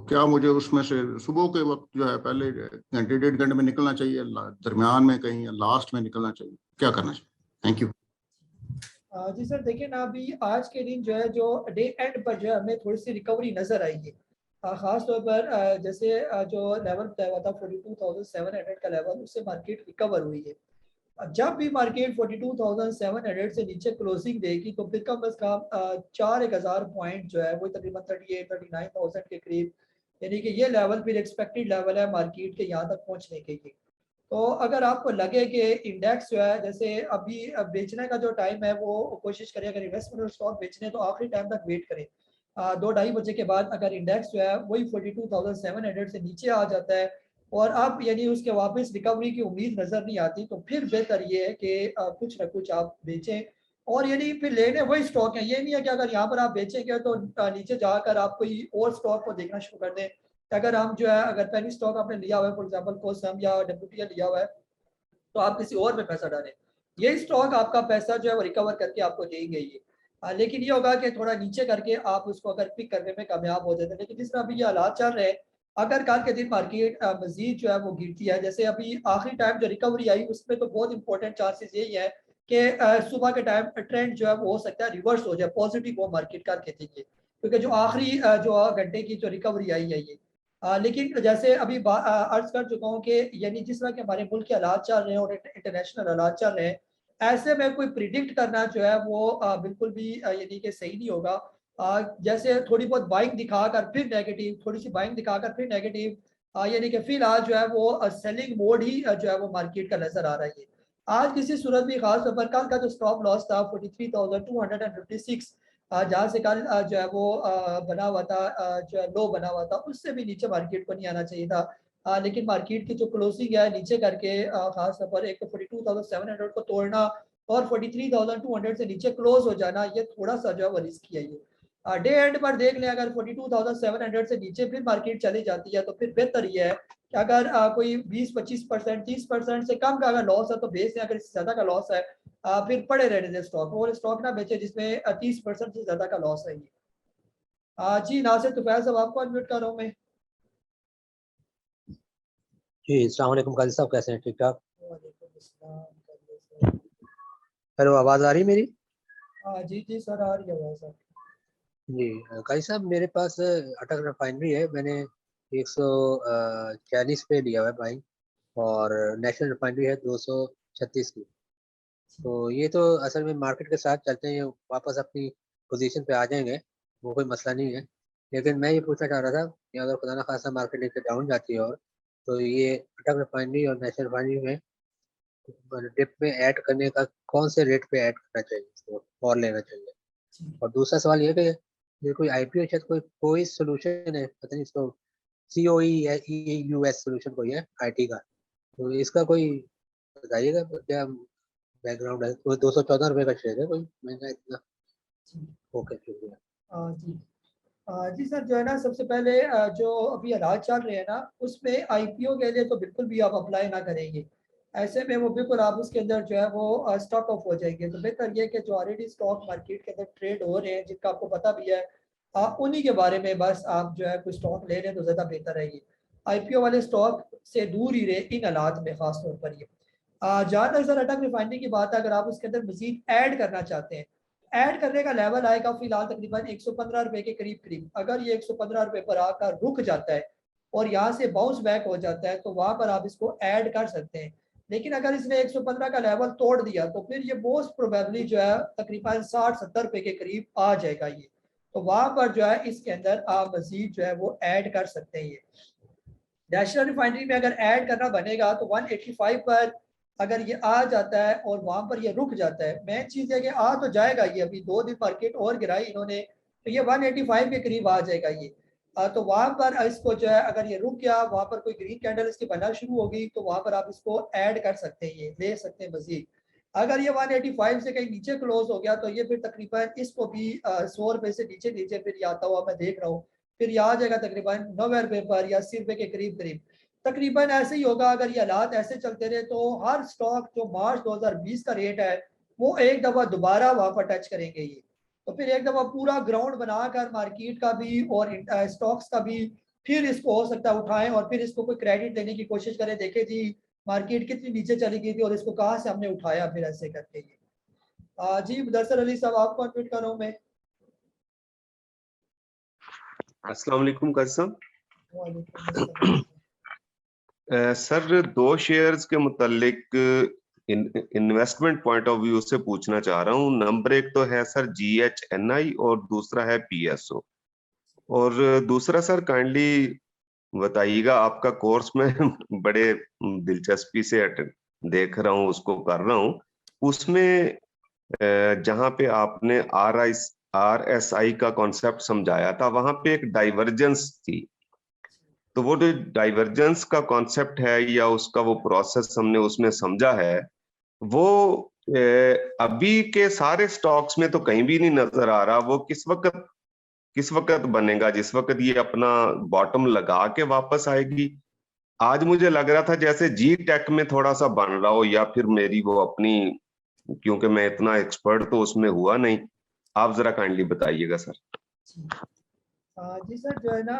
क्या मुझे उसमें से सुबह के वक्त जो है पहले घंटे 1.5 घंटे में निकलना चाहिए, दरमियान में कहीं या लास्ट में निकलना चाहिए, क्या करना चाहिए? Thank you. जी सर, देखिए ना, अभी आज के दिन जो है, जो डे एंड पर जो है हमें थोड़ी सी रिकवरी नजर आई है। खास तौर पर जैसे जो लेवल बताया हुआ था 42,700 का लेवल, उससे मार्केट रिकवर हुई है। जब भी मार्केट 42,700 से नीचे क्लोजिंग देगी तो फिर कम अज कम 4,000 पॉइंट जो है वो तकरीबन 38-39,000 के करीब, यानी कि ये लेवल फिर एक्सपेक्टेड लेवल है मार्केट के यहाँ तक पहुँचने के लिए। तो अगर आपको लगे कि इंडेक्स जो है, जैसे अभी बेचने का जो टाइम है वो कोशिश करें, अगर इन्वेस्टमेंट और स्टॉक बेचने तो आखिरी टाइम तक वेट करें। 2-2:30 बजे के बाद अगर इंडेक्स जो है वही 42,700 से नीचे आ जाता है और अब यानी उसके वापस रिकवरी की उम्मीद नजर नहीं आती, तो फिर बेहतर ये है कि कुछ ना कुछ आप बेचें। और यानी फिर लेने वही स्टॉक है, ये नहीं है कि अगर यहाँ पर आप बेचेंगे तो नीचे जाकर आप कोई और स्टॉक को देखना शुरू कर दें। अगर हम जो है, अगर पहली स्टॉक आपने लिया हुआ है, फॉर एग्जांपल कोसम या डब्ल्यूटीएल लिया हुआ है, तो आप किसी और में पैसा डालें, ये स्टॉक आपका पैसा जो है वो रिकवर करके आपको देंगे ही। लेकिन ये होगा कि थोड़ा नीचे करके आप उसको अगर पिक करने में कामयाब हो जाते हैं। लेकिन जिस तरह अभी ये हालात चल रहे हैं, अगर कल के दिन मार्केट मजीद जो है वो गिरती है, जैसे अभी आखिरी टाइम जो रिकवरी आई उसमें तो बहुत इंपॉर्टेंट चांसेस यही है कि सुबह के टाइम ट्रेंड जो है वो हो सकता है रिवर्स हो जाए, पॉजिटिव वो मार्केट कल के दिन, क्योंकि जो आखिरी जो घंटे की जो रिकवरी आई है ये। लेकिन जैसे अभी अर्ज कर चुका हूँ कि यानी जिस तरह के हमारे मुल्क के हालात चल रहे हैं और इंटरनेशनल हालात चल रहे हैं, ऐसे में कोई प्रिडिक्ट करना जो है वो बिल्कुल भी यानी कि सही नहीं होगा। जैसे थोड़ी बहुत बाइंग दिखाकर फिर नेगेटिव, थोड़ी सी बाइंग दिखाकर फिर नेगेटिव, यानी कि फिलहाल जो है वो सेलिंग मोड ही जो है वो मार्केट का नजर आ रहा है। आज किसी सूरत भी खास तौर पर कल का जो स्टॉप लॉस था 43,256, जहाँ से कल जो है वो बना हुआ था, जो है लो बना हुआ था, उससे भी नीचे मार्केट को नहीं आना चाहिए था। लेकिन मार्केट की जो क्लोजिंग है नीचे करके खास तौर पर एक तो 42,700 को तोड़ना और 43,200 से नीचे क्लोज हो जाना, ये थोड़ा सा जो है वो रिस्की है ये। डे एंड पर देख लें, अगर 42,700 से नीचे फिर मार्केट चली जाती है तो फिर बेहतर ये है कि अगर कोई 20-25%, 30% से कम का अगर लॉस है तो बेच दें। अगर इससे ज्यादा का लॉस है फिर पड़े रहने दें स्टॉक, और स्टॉक ना बेचे जिसमें 30% से ज्यादा का लॉस है ये। जी नासिर तुफैल साहब, आपको अनम्यूट कर रहा हूँ मैं। जी अस्सलाम वालेकुम काजी साहब, कैसे हैं? ठीक ठाक। वालेकुम अस्सलाम। हेलो, आवाज़ आ रही है मेरी? जी जी सर, आ रही है आवाज़ आपकी। जी काजी साहब, मेरे पास अटक रिफाइनरी है, मैंने 140 पे लिया हुआ है बाइंग, और नेशनल रिफाइनरी है 236 की। तो ये तो असल में मार्केट के साथ चलते हैं, ये वापस अपनी पोजीशन पे आ जाएंगे, वो कोई मसला नहीं है। लेकिन मैं ये पूछना चाह रहा था कि अगर खुदा ना खासा मार्केट लेकर डाउन जाती है, और तो ये अटक रिफाइनरी और नेशनल रिफाइनरी में डिप में ऐड करने का कौन से रेट पे ऐड करना चाहिए इसको और लेना चाहिए? और दूसरा सवाल ये कि ये कोई आईपीओ शायद कोई सोल्यूशन है, पता नहीं इसको, सीओई या ईयूएस सोल्यूशन कोई है आईटी का, तो इसका कोई बताइएगा क्या बैकग्राउंड है? तो 214 रुपये का शेयर है, कोई महंगा इतना? ओके, शुक्रिया। जी जी सर, जो है ना, सबसे पहले जो अभी हालात चल रहे हैं ना, उसमें आईपीओ के लिए तो बिल्कुल भी आप अप्लाई ना करेंगे। ऐसे में वो बिल्कुल आप उसके अंदर जो है वो स्टॉक ऑफ हो जाएंगे। तो बेहतर ये कि जो ऑलरेडी स्टॉक मार्केट के अंदर ट्रेड हो रहे हैं, जिनका आपको पता भी है, उन्हीं के बारे में बस आप जो है कोई स्टॉक ले लें तो ज़्यादा बेहतर है ये। आईपीओ वाले स्टॉक से दूर ही रहे इन हालात में, खास तौर पर ये। जहाँ तक सर अटक रिफाइनरी की बात है, अगर आप उसके अंदर मजीद ऐड करना चाहते हैं, ऐड करने का लेवल आएगा फिलहाल तकरीबन 115 रुपए के करीब करीब। अगर ये 115 रुपए पर आकर रुक जाता है और यहाँ से बाउंस बैक हो जाता है तो वहां पर आप इसको ऐड कर सकते हैं। लेकिन अगर इसने 115 का लेवल तोड़ दिया तो फिर ये मोस्ट प्रोबेबली जो है तकरीबन 60-70 रुपए के करीब आ जाएगा ये। तो वहां पर जो है इसके अंदर आप मजीद जो है वो ऐड कर सकते हैं ये। नेशनल रिफाइनरी में अगर ऐड करना बनेगा तो 185 पर अगर ये आ जाता है और वहां पर ये रुक जाता है, मेन चीज है कि आ तो जाएगा ये, अभी 2 दिन मार्केट और गिराई इन्होंने, तो ये 185 के करीब आ जाएगा ये। तो वहां पर इसको जो है, अगर ये रुक गया, वहां पर कोई ग्रीन कैंडल इसकी बनना शुरू होगी तो वहां पर आप इसको ऐड कर सकते हैं, ये ले सकते हैं मजीद। अगर ये 185 से कहीं नीचे क्लोज हो गया तो ये फिर तकरीबन इसको भी 100 रुपए से नीचे नीचे फिर ये आता हुआ मैं देख रहा हूँ, फिर ये आ जाएगा तकरीबन 90 रुपए पर या 80 रुपए के करीब करीब। तकरीबन ऐसे ही होगा अगर ये हालात ऐसे चलते रहे, तो हर स्टॉक जो मार्च 2020 का रेट है वो एक दफा दोबारा वहां पर टच करेंगे ये। तो फिर एक दफा पूरा ग्राउंड बनाकर मार्केट का भी और स्टॉक्स का भी फिर इसको हो सकता है उठाएं और फिर इसको कोई क्रेडिट देने की कोशिश करें, देखे जी मार्केट कितनी नीचे चली गई थी और इसको कहाँ से हमने उठाया, फिर ऐसे करके ये। जी मुदस्सर अली साहब आपको अनम्यूट कर रहा हूँ मैं। अस्सलाम वालेकुम काजी साहब। वालेकुम अस्सलाम। सर, दो शेयर्स के मुतालिक इन्वेस्टमेंट पॉइंट ऑफ व्यू से पूछना चाह रहा हूँ। नंबर एक तो है सर GHNI और दूसरा है PSO। और दूसरा सर काइंडली बताइएगा, आपका कोर्स में बड़े दिलचस्पी से देख रहा हूँ, उसको कर रहा हूँ। उसमें जहाँ पे आपने RSI का कॉन्सेप्ट समझाया था, वहां पे एक डाइवर्जेंस थी। तो वो जो डाइवर्जेंस का कॉन्सेप्ट है या उसका वो प्रोसेस हमने उसमें समझा है, वो अभी के सारे स्टॉक्स में तो कहीं भी नहीं नजर आ रहा। वो किस वक्त बनेगा, जिस वक्त ये अपना बॉटम लगा के वापस आएगी? आज मुझे लग रहा था जैसे G-Tech में थोड़ा सा बन रहा हो, या फिर मेरी वो अपनी, क्योंकि मैं इतना एक्सपर्ट तो उसमें हुआ नहीं। आप जरा काइंडली बताइएगा सर। जी सर, जो है ना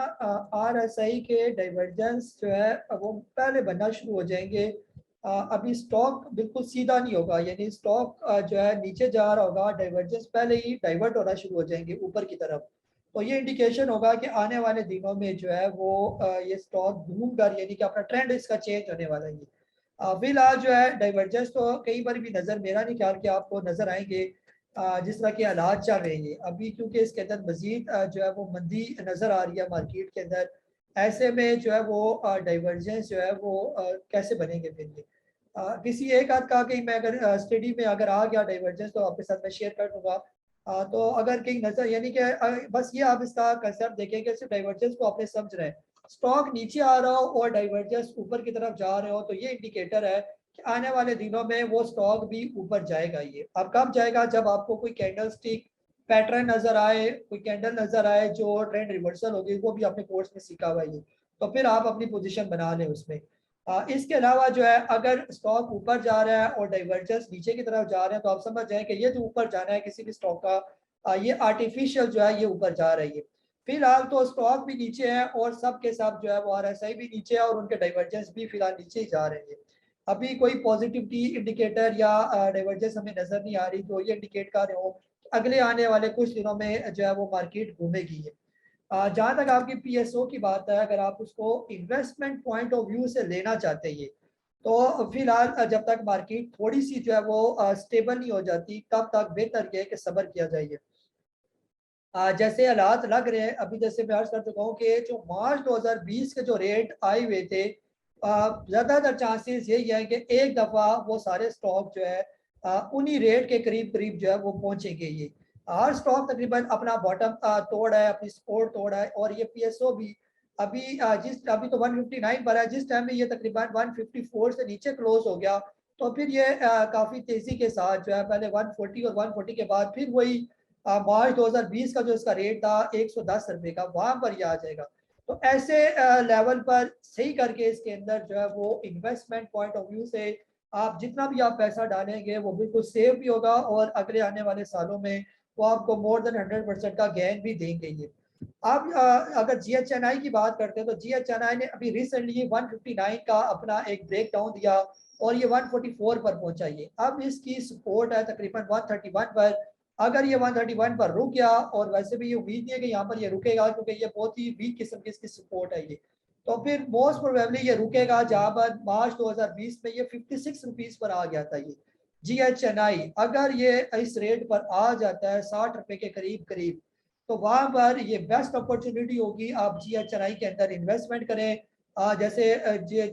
RSI के डाइवर्जेंस जो है वो पहले बनना शुरू हो जाएंगे। अभी स्टॉक बिल्कुल सीधा नहीं होगा, यानी स्टॉक जो है नीचे जा रहा होगा, डाइवर्जेंस पहले ही डाइवर्ट होना शुरू हो जाएंगे ऊपर की तरफ। तो ये इंडिकेशन होगा कि आने वाले दिनों में जो है वो ये स्टॉक घूम कर, यानी कि अपना ट्रेंड इसका चेंज होने वाला है। फिलहाल जो है डाइवर्जेंस तो कई बार भी नजर, मेरा नहीं ख्याल कि आपको नजर आएंगे जिस तरह के हालात चल रहे हैं अभी, क्योंकि इसके अंदर मजीद जो है वो मंदी नजर आ रही है मार्केट के अंदर। ऐसे में जो है वो डाइवर्जेंस जो है वो कैसे बनेंगे फिर ये। किसी एक आध का कहीं मैं अगर स्टडी में अगर आ गया डाइवर्जेंस तो आपके साथ मैं शेयर कर दूंगा। तो अगर कहीं नजर, यानी कि बस ये आप इसका कंसेप्ट देखेंगे, सिर्फ डाइवर्जेंस को आपने समझ रहे हैं, स्टॉक नीचे आ रहा हो और डाइवर्जेंस ऊपर की तरफ जा रहे हो, तो ये इंडिकेटर है कि आने वाले दिनों में वो स्टॉक भी ऊपर जाएगा। ये अब कब जाएगा? जब आपको कोई कैंडल स्टिक पैटर्न नजर आए, कोई कैंडल नजर आए जो ट्रेंड रिवर्सल होगी, वो भी अपने कोर्स में सीखा हुआ है, तो फिर आप अपनी पोजीशन बना लें उसमें। इसके अलावा जो है अगर स्टॉक ऊपर जा रहा है और डाइवर्जेंस नीचे की तरफ जा रहे हैं, तो आप समझ जाए कि ये जो ऊपर जाना है किसी भी स्टॉक का, ये आर्टिफिशियल जो है ये ऊपर जा रही है। फिलहाल तो स्टॉक भी नीचे है और सब के सब जो है वो RSI भी नीचे है और उनके डाइवर्जेंस भी फिलहाल नीचे ही जा रहे हैं। अभी कोई पॉजिटिविटी इंडिकेटर या डाइवर्जेंस हमें नजर नहीं आ रही जो ये इंडिकेट कर रहे हो कि अगले आने वाले कुछ दिनों में जो है वो मार्केट घूमेगी है। जहाँ तक आपकी PSO की बात है, अगर आप उसको इन्वेस्टमेंट पॉइंट ऑफ व्यू से लेना चाहते हैं तो फिलहाल जब तक मार्केट थोड़ी सी जो है वो स्टेबल नहीं हो जाती, तब तक बेहतर ये है कि सब्र किया जाए। जैसे हालात लग रहे हैं अभी, जैसे मैं अर्ज कर चुका हूँ कि जो मार्च 2020 के जो रेट आए हुए थे, ज़्यादातर चांसेस यही है कि एक दफ़ा वो सारे स्टॉक जो है उन्हीं रेट के करीब करीब जो है वो पहुंचेंगे। ये हर स्टॉक तकरीबन अपना बॉटम तोड़ है, अपनी सपोर्ट तोड़ है, और ये PSO भी अभी अभी तो 159 पर है, जिस टाइम में ये तकरीबन 154 से नीचे क्लोज हो गया, तो फिर ये काफ़ी तेज़ी के साथ जो है पहले 140 और 140 के बाद फिर वही मार्च 2020 का जो इसका रेट था 110 रुपए का, वहां पर ये आ जाएगा। तो ऐसे लेवल पर सही करके इसके अंदर जो है वो इन्वेस्टमेंट पॉइंट ऑफ व्यू से आप जितना भी आप पैसा डालेंगे वो बिल्कुल सेफ भी होगा और अगले आने वाले सालों में वो आपको मोर देन 100% का गेन भी देंगे। ये आप अगर GHNI की बात करते हैं तो GHNI ने अभी रिसेंटली 159 का अपना एक ब्रेक डाउन दिया और ये 144 पर पहुंचा। ये अब इसकी सपोर्ट है तकरीबन 131 पर। अगर ये 131 पर रुक गया, और वैसे भी ये उम्मीद नहीं है कि यहाँ पर ये रुकेगा क्योंकि ये बहुत ही वीक किस्म की इसकी सपोर्ट है ये, तो फिर मोस्ट प्रोबेबली ये रुकेगा जहाँ पर मार्च 2020 में ये 56 रुपीज पर आ गया था। ये GHNI अगर ये इस रेट पर आ जाता है 60 रुपए के करीब करीब, तो वहां पर ये बेस्ट अपॉर्चुनिटी होगी आप GHNI के अंदर इन्वेस्टमेंट करें। जैसे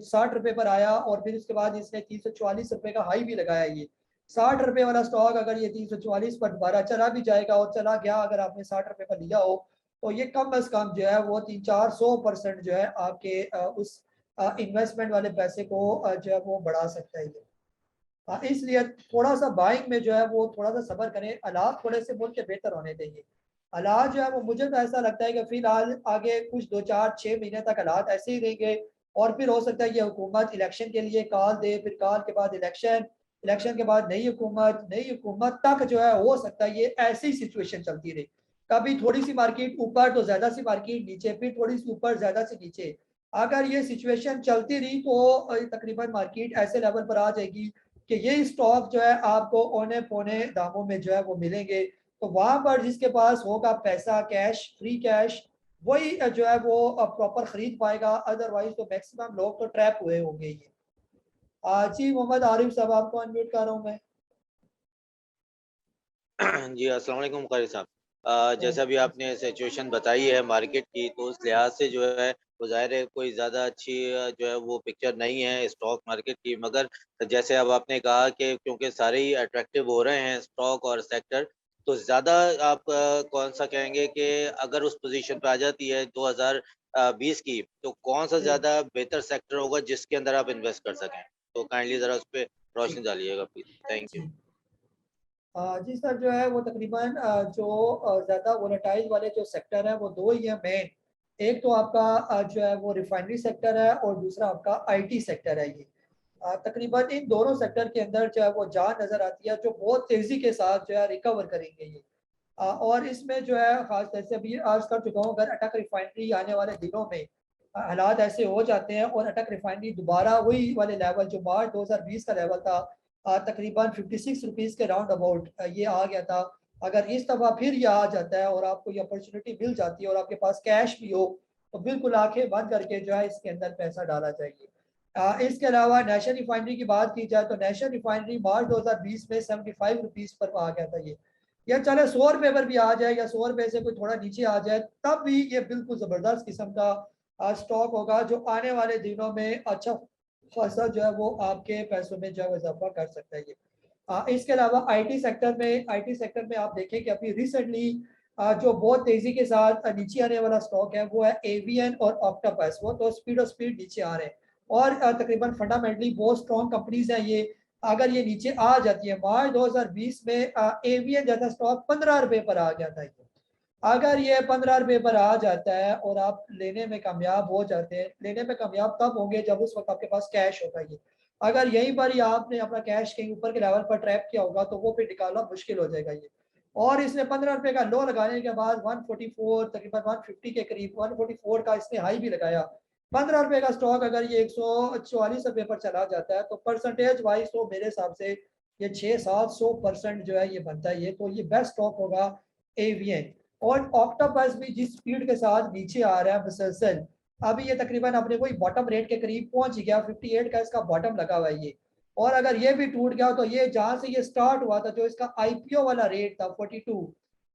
60 रुपए पर आया और फिर उसके बाद इसने 344 रुपए का हाई भी लगाया। ये 60 रुपए वाला स्टॉक अगर ये 344 पर दोबारा चला भी जाएगा, और चला गया अगर आपने 60 रुपए पर लिया हो, तो ये कम अज कम जो है वो 300-400% जो है आपके उस इन्वेस्टमेंट वाले पैसे को जो है वो बढ़ा सकता है ये। इसलिए थोड़ा सा बाइंग में जो है वो थोड़ा सा सब्र करें, हालात थोड़े से मुल्क के बेहतर होने देंगे। हालात जो है वो मुझे तो ऐसा लगता है कि फिलहाल आगे कुछ 2-4-6 महीने तक हालात ऐसे ही रहेंगे, और फिर हो सकता है कि हुकूमत इलेक्शन के लिए कॉल दे, फिर कॉल के बाद इलेक्शन, इलेक्शन के बाद नई हुकूमत तक जो है हो सकता है ये ऐसी सिचुएशन चलती रहे, कभी थोड़ी सी मार्केट ऊपर तो ज्यादा सी मार्केट नीचे, फिर थोड़ी सी ऊपर ज्यादा से नीचे। अगर ये सिचुएशन चलती रही तो तकरीबन मार्केट ऐसे लेवल पर आ जाएगी कि ये स्टॉक जो है आपको औने पौने दामों में जो है वो मिलेंगे। तो वहां पर जिसके पास होगा पैसा, कैश, फ्री कैश, वही जो है वो प्रॉपर खरीद पाएगा, अदरवाइज तो मैक्सिमम लोग तो ट्रैप हुए होंगे। ये जी मोहम्मद आरिफ साहब, आपको अनम्यूट कर रहा हूँ मैं। जी अस्सलाम वालेकुम कारी साहब। जैसा भी आपने सिचुएशन बताई है मार्केट की, तो उस लिहाज से जो है वो ज़ाहिर है कोई ज़्यादा अच्छी जो है वो पिक्चर नहीं है स्टॉक मार्केट की। मगर जैसे अब आपने कहा कि क्योंकि सारे ही अट्रैक्टिव हो रहे हैं स्टॉक और सेक्टर, तो ज़्यादा आप कौन सा कहेंगे कि अगर उस पोजीशन पे आ जाती है 2020 की, तो कौन सा जी ज़्यादा बेहतर सेक्टर होगा जिसके अंदर आप इन्वेस्ट कर सकें? तो काइंडली ज़रा उस पे रोशनी जी डालिएगा प्लीज़। Thank you. जी। जी सर, जो है वो तकरीबन जो ज़्यादा वोलेटाइल वाले जो सेक्टर है वो दो ही है मेन। एक तो आपका जो है वो रिफाइनरी सेक्टर है और दूसरा आपका आईटी सेक्टर है। ये तकरीबन इन दोनों सेक्टर के अंदर जो है वो जान नज़र आती है, जो बहुत तेज़ी के साथ जो है रिकवर करेंगे ये। और इसमें जो है खास तौर से अभी आज कर चुका हूँ, अगर अटक रिफाइनरी आने वाले दिनों में हालात ऐसे हो जाते हैं और अटक रिफाइनरी दोबारा वही वाले लेवल जो मार्च 2020 का लेवल था, तकरीबन 56 रुपीज़ के राउंड अबाउट ये आ गया था। अगर इस दफ़ा फिर ये आ जाता है और आपको ये अपॉर्चुनिटी मिल जाती है और आपके पास कैश भी हो, तो बिल्कुल आंखें बंद करके जो है इसके अंदर पैसा डाला चाहिए। इसके अलावा नेशनल रिफाइनरी की बात की जाए तो नेशनल रिफाइनरी मार्च 2020 में 75 रुपीज़ पर आ गया था ये। या चले 100 रुपए पर भी आ जाए या 100 रुपए से कोई थोड़ा नीचे आ जाए, तब भी ये बिल्कुल जबरदस्त किस्म का स्टॉक होगा जो आने वाले दिनों में अच्छा खासा जो है वो आपके पैसों में जो है इजाफा कर सकता है ये। इसके अलावा आईटी सेक्टर में आप देखें कि अभी रिसेंटली जो बहुत तेजी के साथ नीचे आने वाला स्टॉक है वो है एवीएन और ऑक्टोपस। वो तो स्पीड नीचे आ रहे हैं और तकरीबन फंडामेंटली बहुत स्ट्रॉन्ग कंपनीज हैं ये। अगर ये नीचे आ जाती है, मार्च 2020 में एवीएन जैसा स्टॉक 15 रुपए पर आ गया था ये। अगर ये 15 रुपए पर आ जाता है और आप लेने में कामयाब हो जाते हैं, लेने में कामयाब तब होंगे जब उस वक्त आपके पास कैश होगा ये। अगर यहीं पर ही आपने अपना कैश कहीं ऊपर के लेवल पर ट्रैप किया होगा तो वो फिर निकालना मुश्किल हो जाएगा ये। और इसने 15 रुपए का लो लगाने के बाद 144 तकरीबन 150 के करीब 144 का इसने हाई भी लगाया। 15 रुपए का स्टॉक अगर ये 144 रुपए पर चला जाता है तो परसेंटेज वाइज तो मेरे हिसाब से ये 600-700% जो है ये बनता है ये। तो ये बेस्ट स्टॉक होगा एवीएन। और ऑक्टोपस भी जिस स्पीड के साथ नीचे आ रहा है मुसलसल, अभी ये तकरीबन अपने कोई बॉटम रेट के करीब पहुंच गया, 58 का इसका बॉटम लगा हुआ है ये। और अगर ये भी टूट गया तो ये जहां से ये स्टार्ट हुआ था, जो इसका आईपीओ वाला रेट था 42,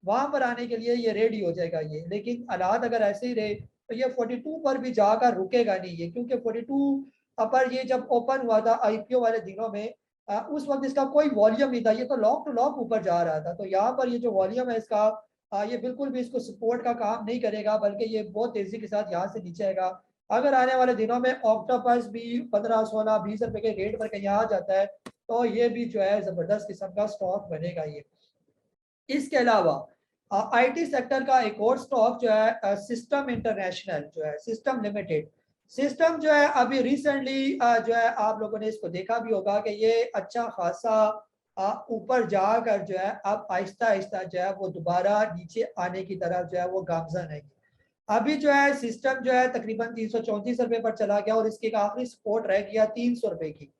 वहां पर आने के लिए ये रेडी हो जाएगा ये। लेकिन हालात अगर ऐसे ही रहे तो ये 42 पर भी जाकर रुकेगा नहीं ये, क्योंकि 42 पर ये जब ओपन हुआ था आईपीओ वाले दिनों में, उस वक्त इसका कोई वॉल्यूम नहीं था, ये तो लॉक टू लॉक ऊपर जा रहा था। तो यहाँ पर ये जो वॉल्यूम है इसका, ये बिल्कुल भी इसको सपोर्ट का काम नहीं करेगा, बल्कि ये बहुत तेजी के साथ यहाँ से नीचे आएगा। अगर आने वाले दिनों में ऑक्टोपस भी 15, 16, 20 रुपए के रेट पर कहीं आ जाता है तो ये भी जो है जबरदस्त किस्म का स्टॉक बनेगा ये। इसके अलावा आईटी सेक्टर का एक और स्टॉक जो है सिस्टम इंटरनेशनल जो है, सिस्टम लिमिटेड। सिस्टम जो है अभी रिसेंटली जो है आप लोगों ने इसको देखा भी होगा कि ये अच्छा खासा ऊपर जाकर जो है अब आहिस्ता आहिस्ता जो है वो दोबारा नीचे आने की तरफ जो है वो गामजन है। अभी जो है सिस्टम जो है तकरीबन 334 रुपए पर चला गया और इसकी एक आखिरी सपोर्ट रह गया 300 रुपए की।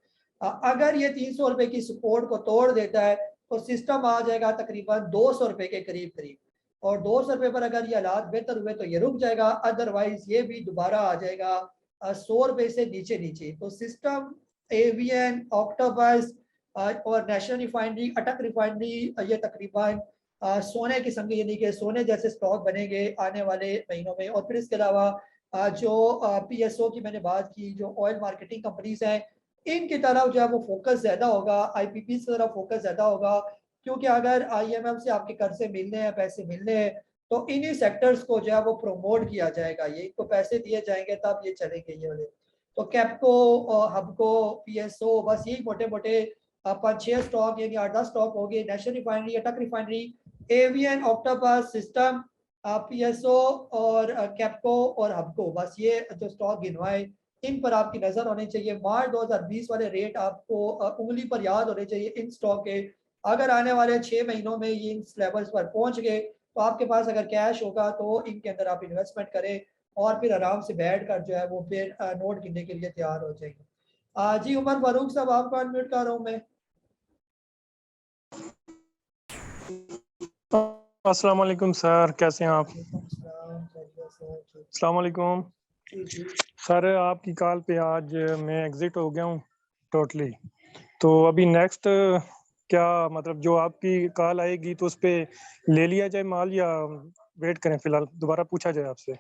अगर ये 300 रुपए की सपोर्ट को तोड़ देता है तो सिस्टम आ जाएगा तकरीबन 200 रुपए के करीब करीब। और 200 रुपए पर अगर ये हालात बेहतर हुए तो ये रुक जाएगा, अदरवाइज ये भी दोबारा आ जाएगा 100 रुपए से नीचे नीचे। तो सिस्टम, एवीएन, ऑक्टोपस और नेशनल रिफाइनरी, अटक रिफाइनरी, ये तकरीबन सोने किस्म के, यानी कि सोने जैसे स्टॉक बनेंगे आने वाले महीनों में। और फिर इसके अलावा जो पीएसओ की मैंने बात की, जो ऑयल मार्केटिंग कंपनीज हैं, इनकी तरफ जो है वो फोकस ज्यादा होगा, आईपीपी की तरफ फोकस ज्यादा होगा। क्योंकि अगर आईएमएफ से आपके कर्जे मिलने हैं, पैसे मिलने हैं, तो इन्हीं सेक्टर्स को जो है वो प्रमोट किया जाएगा, ये इनको पैसे दिए जाएंगे तब ये चलेंगे ये वाले। तो कैप्को, हबको, पीएसओ, बस यही मोटे मोटे 5-6 स्टॉक यानी 8-10 स्टॉक हो गए। नेशनल रिफाइनरी, अटक refinery, AVN, octopus, system, PSO और कैप्को और हबको, बस ये जो स्टॉक गिनवाए इन पर आपकी नजर होनी चाहिए। मार्च 2020 वाले रेट आपको उंगली पर याद होने चाहिए इन स्टॉक के। अगर आने वाले 6 महीनों में ये इन लेवल्स पर पहुंच गए तो आपके पास अगर कैश होगा तो इनके अंदर आप इन्वेस्टमेंट करें और फिर आराम से बैठ कर जो है वो फिर नोट गिनने के लिए तैयार हो जाएंगे। जी उमर फारूक साहब आपको अनम्यूट कर रहा हूँ मैं। अस्सलाम वालेकुम सर, कैसे हैं आप? अस्सलाम वालेकुम सर, आपकी कॉल पे आज मैं एग्जिट हो गया हूँ टोटली। तो अभी नेक्स्ट क्या मतलब जो आपकी कॉल आएगी तो उस पे ले लिया जाए माल या वेट करें, फिलहाल दोबारा पूछा जाए आपसे?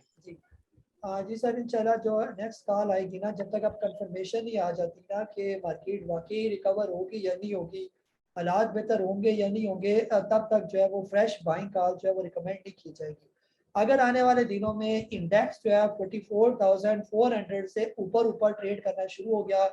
जी सर, इंशाल्लाह जो नेक्स्ट कॉल आएगी ना, जब तक अब कंफर्मेशन नहीं आ जाती ना कि मार्केट वाकई रिकवर होगी या नहीं होगी, हालात बेहतर होंगे या नहीं होंगे, तब तक जो है वो फ्रेश बाइंग कॉल जो है वो रिकमेंड नहीं की जाएगी। अगर आने वाले दिनों में इंडेक्स जो है 44,400 से ऊपर ट्रेड करना शुरू हो गया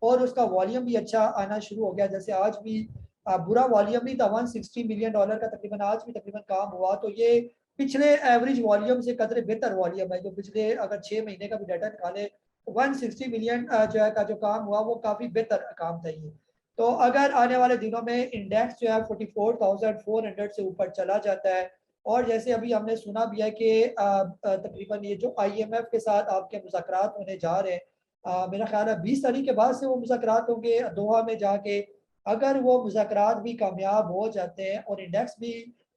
और उसका वॉल्यूम भी अच्छा आना शुरू हो गया, जैसे आज भी बुरा वॉल्यूम नहीं था, $160 मिलियन का तकरीबन आज भी तकरीबन काम हुआ, तो ये पिछले एवरेज वॉल्यूम से कदरे बेहतर वॉल्यूम है। जो पिछले अगर 6 महीने का भी डाटा निकाले तो 160 मिलियन जो है का जो काम हुआ वो काफ़ी बेहतर काम था ये। तो अगर आने वाले दिनों में इंडेक्स जो है 44,400 से ऊपर चला जाता है और जैसे अभी हमने सुना भी है कि तकरीबन ये जो IMF के साथ आपके मुज़ाकरात होने जा रहे हैं, मेरा ख्याल है 20 तारीख के बाद से वो मुज़ाकरात होंगे दोहा में जाके। अगर वो मुज़ाकरात भी कामयाब हो जाते हैं और इंडेक्स भी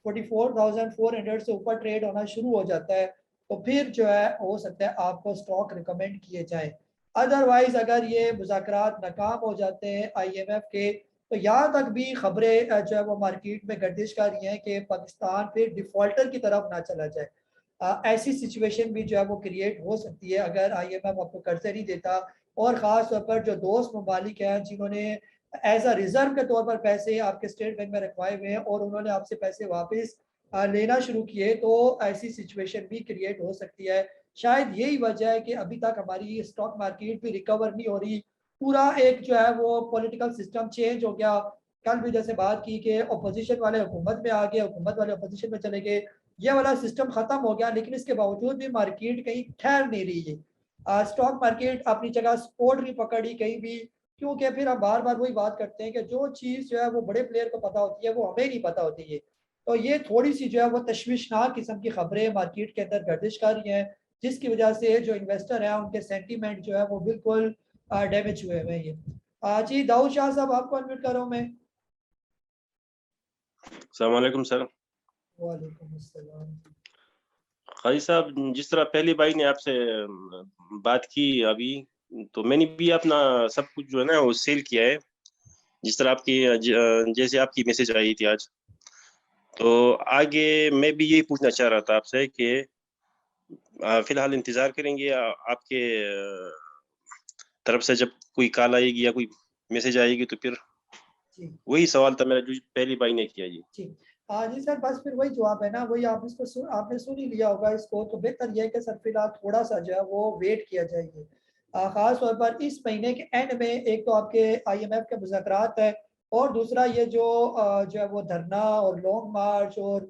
44,400 से ऊपर ट्रेड होना शुरू हो जाता है तो फिर जो है हो सकता है आपको स्टॉक रिकमेंड किए जाए। अदरवाइज अगर ये मुज़ाकरात नाकाम हो जाते हैं IMF के, तो यहाँ तक भी खबरें जो है वो मार्केट में गर्दिश कर रही हैं कि पाकिस्तान फिर डिफॉल्टर की तरफ ना चला जाए। ऐसी सिचुएशन भी जो है वो क्रिएट हो सकती है अगर IMF आपको कर्जे नहीं देता, और ख़ास तौर पर जो दोस्त ममालिक हैं जिन्होंने एज अ रिजर्व के तौर पर पैसे आपके स्टेट बैंक में रखवाए हुए हैं और उन्होंने आपसे पैसे वापस लेना शुरू किए, तो ऐसी सिचुएशन भी क्रिएट हो सकती है। शायद यही वजह है कि अभी तक हमारी स्टॉक मार्केट भी रिकवर नहीं हो रही। पूरा एक जो है वो पॉलिटिकल सिस्टम चेंज हो गया। कल भी जैसे बात की कि अपोजिशन वाले हुकूमत में आ गए, हुकूमत वाले अपोजिशन में चले गए, ये वाला सिस्टम खत्म हो गया, लेकिन इसके बावजूद भी मार्केट कहीं ठहर नहीं रही है। स्टॉक मार्केट अपनी जगह सपोर्ट नहीं पकड़ी कहीं भी, क्योंकि फिर हम बार बार वही बात करते हैं कि जो चीज़ जो है वो बड़े प्लेयर को पता होती है वो हमें नहीं पता होती है। तो ये थोड़ी सी जो है वो तशवीशनाक किस्म की खबरें मार्केट के अंदर गर्दिश कर रही हैं, जिसकी वजह से जो इन्वेस्टर हैं उनके सेंटीमेंट जो है वो बिल्कुल डैमेज हुए हुए हैं। ये जी दाऊद शाह साहब आपको अनम्यूट कर रहा हूँ मैं। अस्सलाम वालेकुम सर। वालेकुम अस्सलाम। काजी साहब, जिस तरह पहली भाई ने आपसे बात की अभी, तो मैंने भी अपना सब कुछ जो है ना वो सेल किया है, जिस तरह आपकी जैसे आपकी मैसेज आई थी आज। तो आगे मैं भी यही पूछना चाह रहा था आपसे कि फिलहाल इंतजार करेंगे आपके तरफ से, जब कोई कॉल आएगी या कोई मैसेज आएगी तो फिर वही सवाल था मेरा जो पहली भाई ने किया जी। जी सर, बस फिर वही जवाब है ना, वही आप इसको आपने सुन ही लिया होगा इसको, तो बेहतर यह है कि सर फिलहाल थोड़ा सा जो है वो वेट किया जाएगी। खास तौर पर इस महीने के एंड में एक तो आपके IMF के मुज़ाकरात है और दूसरा ये जो है वो धरना और लॉन्ग मार्च और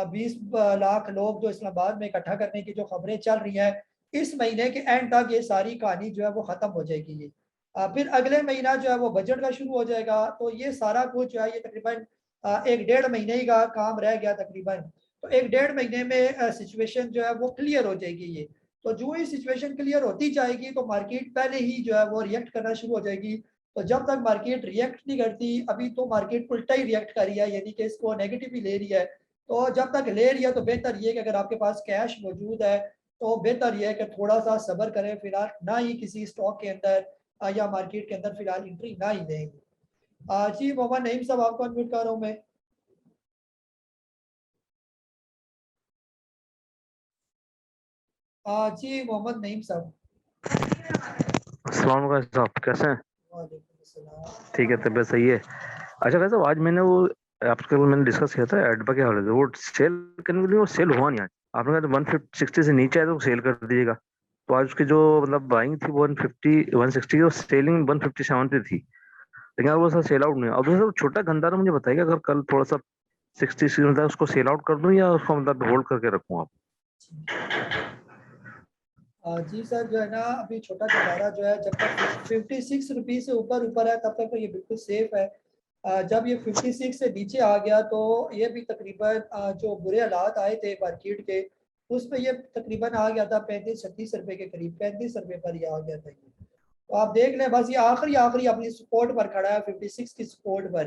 20 लाख लोग जो इस्लामाबाद में इकट्ठा करने की जो खबरें चल रही हैं, इस महीने के एंड तक ये सारी कहानी जो है वो ख़त्म हो जाएगी। ये फिर अगले महीना जो है वो बजट का शुरू हो जाएगा, तो ये सारा कुछ जो है ये तकरीबन 1-1.5 महीने ही का काम रह गया तकरीबन। तो 1-1.5 महीने में सिचुएशन जो है वो क्लियर हो जाएगी ये। तो जो ही सिचुएशन क्लियर होती जाएगी तो मार्केट पहले ही जो है वो रिएक्ट करना शुरू हो जाएगी। तो जब तक मार्केट रिएक्ट नहीं करती, अभी तो मार्केट उल्टा ही रिएक्ट कर रही है, यानी कि इसको नेगेटिव ही ले रही है। तो जब तक ले रही है तो बेहतर ये है कि अगर आपके पास कैश मौजूद है तो बेहतर ये है कि थोड़ा सा सब्र करें, फिलहाल ना ही किसी स्टॉक के अंदर या मार्केट के अंदर फिलहाल एंट्री ना ही लेंगे। जी मोहम्मद नईम साहब आपको अनम्यूट कर रहा हूँ मैं। जी मोहम्मद नईम साहब। अस्सलाम वालेकुम साहब, कैसे हैं? वालेकुम अस्सलाम। ठीक है, तबीयत सही है। अच्छा कैसे साहब, आज मैंने वो आपके मैंने डिस्कस किया था एडबा के हवाले से, वो सेल करने के लिए वो सेल हुआ नहीं आज। आपने कहा 160 से नीचे आए तो सेल कर दीजिएगा। तो आज उसकी जो मतलब बाइंग थी 150 160 की और सेलिंग 157 पे थी, लेकिन वो सर सेल आउट नहीं। अब दूसरा छोटा गंदारा मुझे बताइएगा, अगर कल थोड़ा सा 60 मतलब उसको सेल आउट कर दूं या उसको मतलब होल्ड करके रखूं आप? जी सर, जो है ना अभी छोटा गजारा जो है जब तक 56 रुपीज़ से ऊपर है तब तक तो ये बिल्कुल सेफ है। जब ये 56 से नीचे आ गया तो ये भी तकरीबन जो बुरे हालात आए थे मार्केट के उसमें ये तकरीबन आ गया था 35-36 रुपए के करीब, 35 रुपए पर ये आ गया था ये। तो आप देख लें बस ये आखिरी अपनी सपोर्ट पर खड़ा है 56 की सपोर्ट पर।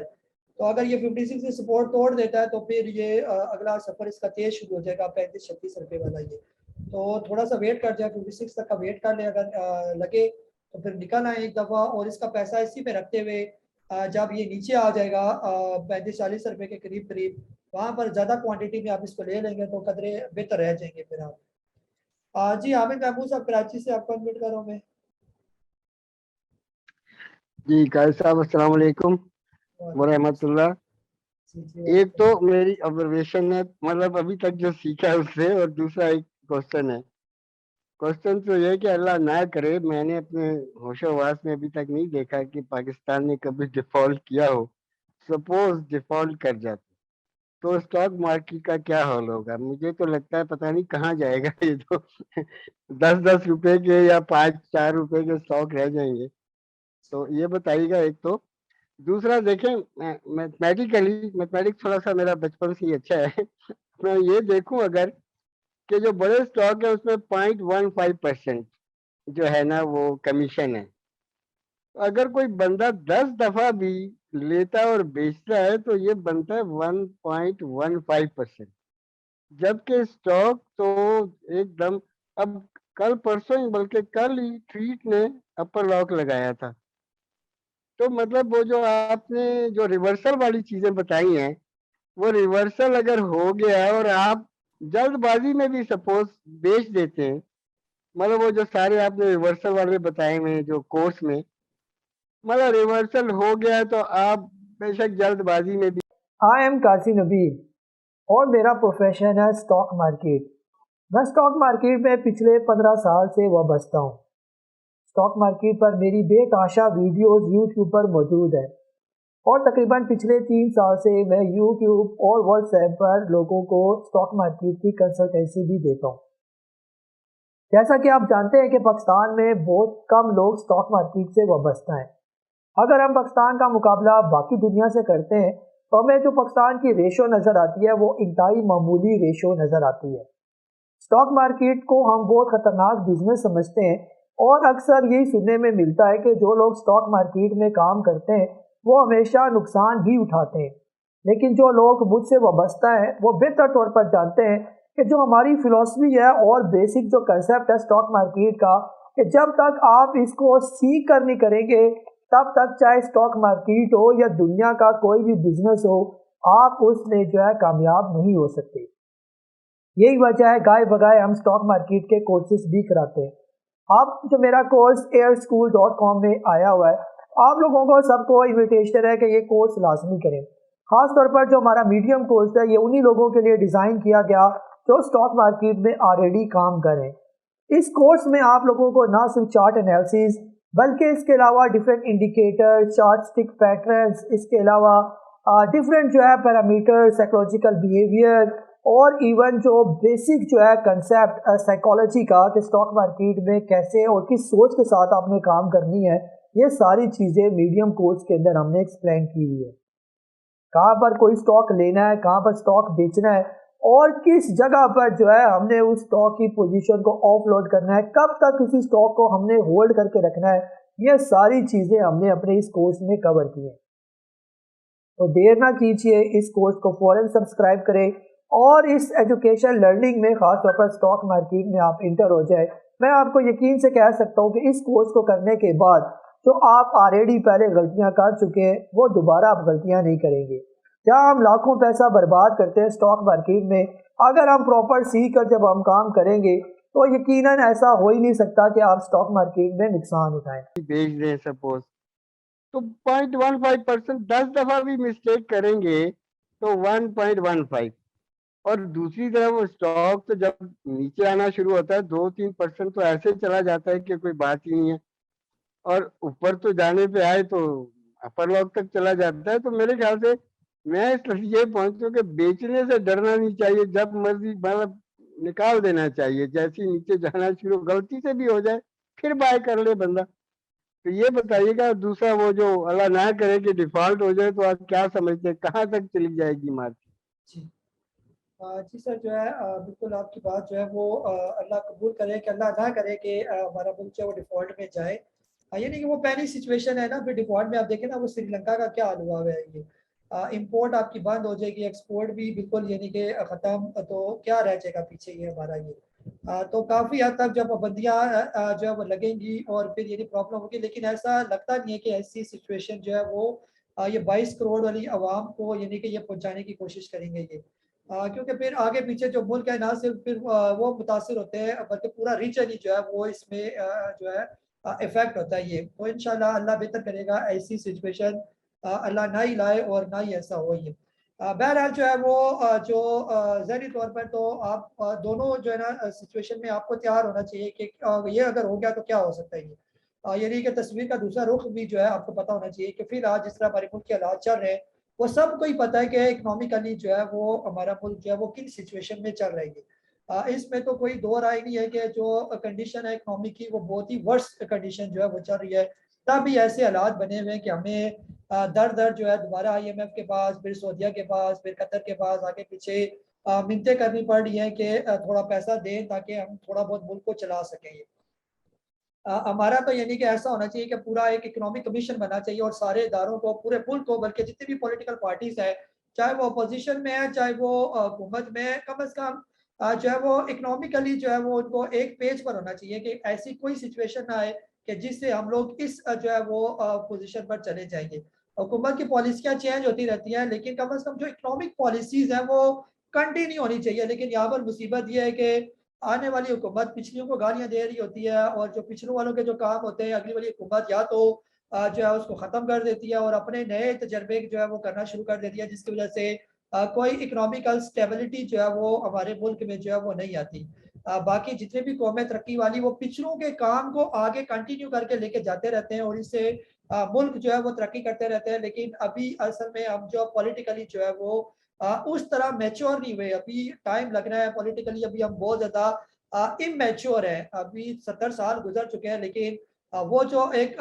तो अगर ये 56 की सपोर्ट तोड़ देता है तो फिर ये अगला सफर इसका तेज शुरू हो जाएगा 35-36 रुपए वाला ये। तो थोड़ा सा वेट कर जाए, 56 तक का वेट कर ले, अगर लगे तो फिर निकल आए एक दफ़ा और इसका पैसा इसी पे रखते हुए जब ये नीचे आ जाएगा 35-40 रुपए के करीब करीब, वहाँ पर ज़्यादा क्वांटिटी में आप इसको ले लेंगे तो कदरे बेहतर रह जाएंगे फिर आप। जी हामिद महमूद साहब कराची से आपको अनम्यूट कर रहा हूँ मैं। जी कायद साहब अस्सलाम वालेकुम वरहमतुल्लाह। एक तो मेरी ऑब्जर्वेशन है, मतलब अभी तक जो सीखा है उससे, और दूसरा एक क्वेश्चन है। क्वेश्चन तो ये है कि अल्लाह ना करे, मैंने अपने होशोवास में अभी तक नहीं देखा कि पाकिस्तान ने कभी डिफॉल्ट किया हो। सपोज डिफॉल्ट कर जाते तो स्टॉक मार्केट का क्या हाल होगा? मुझे तो लगता है पता नहीं कहाँ जाएगा ये तो 10-10 रुपए के या 5-4 रुपए के स्टॉक रह जाएंगे। तो ये बताइएगा एक तो। दूसरा देखें, मैथमेटिक्स थोड़ा सा मेरा बचपन से ही अच्छा है मैं ये देखूं अगर कि जो बड़े स्टॉक है उसमें 0.15% जो है ना वो कमीशन है। अगर कोई बंदा 10 दफा भी लेता है और बेचता है तो ये बनता है 1.15%, जबकि स्टॉक तो एकदम, अब कल परसों ही बल्कि कल ही ट्वीट ने अपर लॉक लगाया था। तो मतलब वो जो आपने जो रिवर्सल वाली चीजें बताई हैं, वो रिवर्सल अगर हो गया और आप जल्दबाजी में भी सपोज बेच देते हैं, मतलब वो जो सारे आपने रिवर्सल वाले बताए हुए हैं जो कोर्स में, मतलब रिवर्सल हो गया तो आप बेशक जल्दबाजी में भी। आई एम काजी नबील और मेरा प्रोफेशन है स्टॉक मार्केट। मैं स्टॉक मार्केट में पिछले 15 साल से वाबस्ता हूँ। स्टॉक मार्केट पर मेरी बेतहाशा वीडियोस यूट्यूब पर मौजूद है और तकरीबन पिछले 3 साल से मैं यूट्यूब और व्हाट्सएप पर लोगों को स्टॉक मार्केट की कंसल्टेंसी भी देता हूँ। जैसा कि आप जानते हैं कि पाकिस्तान में बहुत कम लोग स्टॉक मार्केट से वाबस्ता हैं। अगर हम पाकिस्तान का मुकाबला बाकी दुनिया से करते हैं तो हमें जो पाकिस्तान की रेशो नज़र आती है वो इंतहाई मामूली रेशो नज़र आती है। स्टॉक मार्केट को हम बहुत ख़तरनाक बिजनेस समझते हैं और अक्सर यही सुनने में मिलता है कि जो लोग स्टॉक मार्केट में काम करते हैं वो हमेशा नुकसान ही उठाते हैं। लेकिन जो लोग मुझसे वाबस्ता हैं वो बेहतर तौर पर जानते हैं कि जो हमारी फिलॉसफी है और बेसिक जो कंसेप्ट है स्टॉक मार्केट का, कि जब तक आप इसको सीख कर नहीं करेंगे तब तक चाहे स्टॉक मार्केट हो या दुनिया का कोई भी बिजनेस हो, आप उसमें जो है कामयाब नहीं हो सकते। यही वजह है गाय बगाए हम स्टॉक मार्केट के कोर्सेज भी कराते हैं। अब जो मेरा कोर्स airschool.com में आया हुआ है, आप लोगों को सबको इन्विटेशन है कि ये कोर्स लाजमी करें। खास तौर पर जो हमारा मीडियम कोर्स है ये उन्हीं लोगों के लिए डिज़ाइन किया गया जो स्टॉक मार्केट में ऑलरेडी काम करें। इस कोर्स में आप लोगों को ना सिर्फ चार्ट एनालिसिस बल्कि इसके अलावा different indicator, chart stick patterns, इसके अलावा डिफरेंट जो है पैरामीटर, साइकोलॉजिकल बिहेवियर और इवन जो बेसिक जो है कंसेप्ट साइकोलॉजी का कि स्टॉक मार्केट में कैसे और किस सोच के साथ आपने काम करनी है, ये सारी चीज़ें मीडियम कोर्स के अंदर हमने एक्सप्लेन की हुई है। कहाँ पर कोई स्टॉक लेना है, कहाँ पर स्टॉक बेचना है और किस जगह पर जो है हमने उस स्टॉक की पोजीशन को ऑफलोड करना है, कब तक किसी स्टॉक को हमने होल्ड करके रखना है, ये सारी चीज़ें हमने अपने इस कोर्स में कवर की हैं। तो देर ना कीजिए, इस कोर्स को फौरन सब्सक्राइब करें और इस एजुकेशन लर्निंग में खास तौर पर स्टॉक मार्केट में आप इंटर हो जाए। मैं आपको यकीन से कह सकता हूँ कि इस कोर्स को करने के बाद जो आप ऑलरेडी पहले गलतियाँ कर चुके हैं वो दोबारा आप गलतियाँ नहीं करेंगे। जहाँ हम लाखों पैसा बर्बाद करते हैं स्टॉक मार्केट में, अगर हम प्रॉपर सीख कर जब हम काम करेंगे तो यकीनन ऐसा हो ही नहीं सकता कि आप स्टॉक मार्केट में नुकसान उठाएं। बेच दें सपोज तो 0.15%, 10 दफा भी मिस्टेक करेंगे तो 1.15, और दूसरी तरफ स्टॉक तो जब नीचे आना शुरू होता है 2-3% तो ऐसे चला जाता है कि कोई बात ही नहीं है, और ऊपर तो जाने पे आए तो अपर लॉक तक चला जाता है। तो मेरे ख्याल से मैं इस नतीजे पहुंचूं कि बेचने से डरना नहीं चाहिए। जब मर्जी मतलब निकाल देना चाहिए, जैसे ही नीचे जाना शुरू गलती से भी हो जाए फिर बाय कर ले बंदा। तो ये बताइएगा, दूसरा वो जो अल्लाह ना करे कि डिफॉल्ट हो जाए, तो आप क्या समझते हैं कहाँ तक चली जाएगी मार्केट? जी जी सर, जो है बिल्कुल आपकी बात जो है वो अल्लाह कबूल करे कि अल्लाह ना करे कि हमारा मुल्क जो है वो डिफॉल्ट में जाए। ये नहीं कि वो पहली सिचुएशन है ना, फिर डिफॉल्ट में आप देखें ना वो श्रीलंका का क्या हाल हुआ है। ये इंपोर्ट आपकी बंद हो जाएगी, एक्सपोर्ट भी बिल्कुल यानी कि ख़त्म, तो क्या रह जाएगा पीछे ये हमारा ये। तो काफ़ी हद तक जब पाबंदियाँ जो है वो लगेंगी और फिर ये प्रॉब्लम होगी, लेकिन ऐसा लगता नहीं है कि ऐसी सिचुएशन जो है वो ये 22 करोड़ वाली आवाम को यानी कि ये पहुंचाने की कोशिश करेंगे ये। क्योंकि फिर आगे पीछे जो मुल्क है ना सिर्फ फिर वो मुतासिर होते हैं, बल्कि पूरा रीजन ही जो है वो इसमें जो है इफेक्ट होता है ये। तो इंशाल्लाह अल्लाह बेहतर करेगा, ऐसी सिचुएशन अल्लाह ना ही लाए और ना ही ऐसा हो ये। बहरहाल जो है वो जो ज़ाहिरी तौर पर तो आप दोनों जो है ना सिचुएशन में आपको तैयार होना चाहिए कि ये अगर हो गया तो क्या हो सकता है ये। यानी कि तस्वीर का दूसरा रुख भी जो है आपको पता होना चाहिए कि फिर आज जिस तरह हमारे मुल्क के हालात चल रहे हैं, वो सबको ही पता है कि इकोनॉमिकली जो है वो हमारा मुल्क जो है वो किन सिचुएशन में चल रही है। इसमें तो कोई दो राय नहीं है कि जो कंडीशन है इकोनॉमी की वो बहुत ही वर्स्ट कंडीशन जो है वो चल रही है। तभी ऐसे हालात बने हुए हैं कि हमें दर दर जो है दोबारा IMF के पास, फिर सऊदीया के पास, फिर कतर के पास आगे पीछे मिन्नतें करनी पड़ रही हैं कि थोड़ा पैसा दें ताकि हम थोड़ा बहुत मुल्क को चला सकें। ये हमारा तो यानी कि ऐसा होना चाहिए कि पूरा एक इकोनॉमिक कमीशन बनना चाहिए और सारे इदारों को, पूरे मुल्क को, बल्कि जितनी भी पॉलिटिकल पार्टीज है, चाहे वो अपोजिशन में है चाहे वो हुकूमत में है, कम अज कम जो है वो इकोनॉमिकली जो है वो उनको एक पेज पर होना चाहिए कि ऐसी कोई सिचुएशन ना आए कि जिससे हम लोग इस जो है वो पोजीशन पर चले जाएंगे। हुकूमत की पॉलिसियाँ चेंज होती रहती हैं, लेकिन कम अज कम जो इकोनॉमिक पॉलिसीज हैं वो कंटिन्यू होनी चाहिए। लेकिन यहाँ पर मुसीबत ये है कि आने वाली हुकूमत पिछलियों को गालियां दे रही होती है, और जो पिछलों वालों के जो काम होते हैं अगली वाली हुकूमत या तो जो है उसको ख़त्म कर देती है और अपने नए तजर्बे जो है वो करना शुरू कर देती है, जिसकी वजह से कोई इकोनॉमिकल स्टेबिलिटी जो है वो हमारे मुल्क में जो है वो नहीं आती। बाकी जितने भी कौमें तरक्की वाली वो पिछलों के काम को आगे कंटिन्यू करके लेके जाते रहते हैं और इससे मुल्क जो है वो तरक्की करते रहते हैं। लेकिन अभी असल में हम जो पॉलिटिकली जो है वो उस तरह मैच्योर नहीं हुए, अभी टाइम लग रहा है पॉलिटिकली, अभी हम बहुत ज्यादा इमेच्योर है। अभी 70 साल गुजर चुके हैं, लेकिन वो जो एक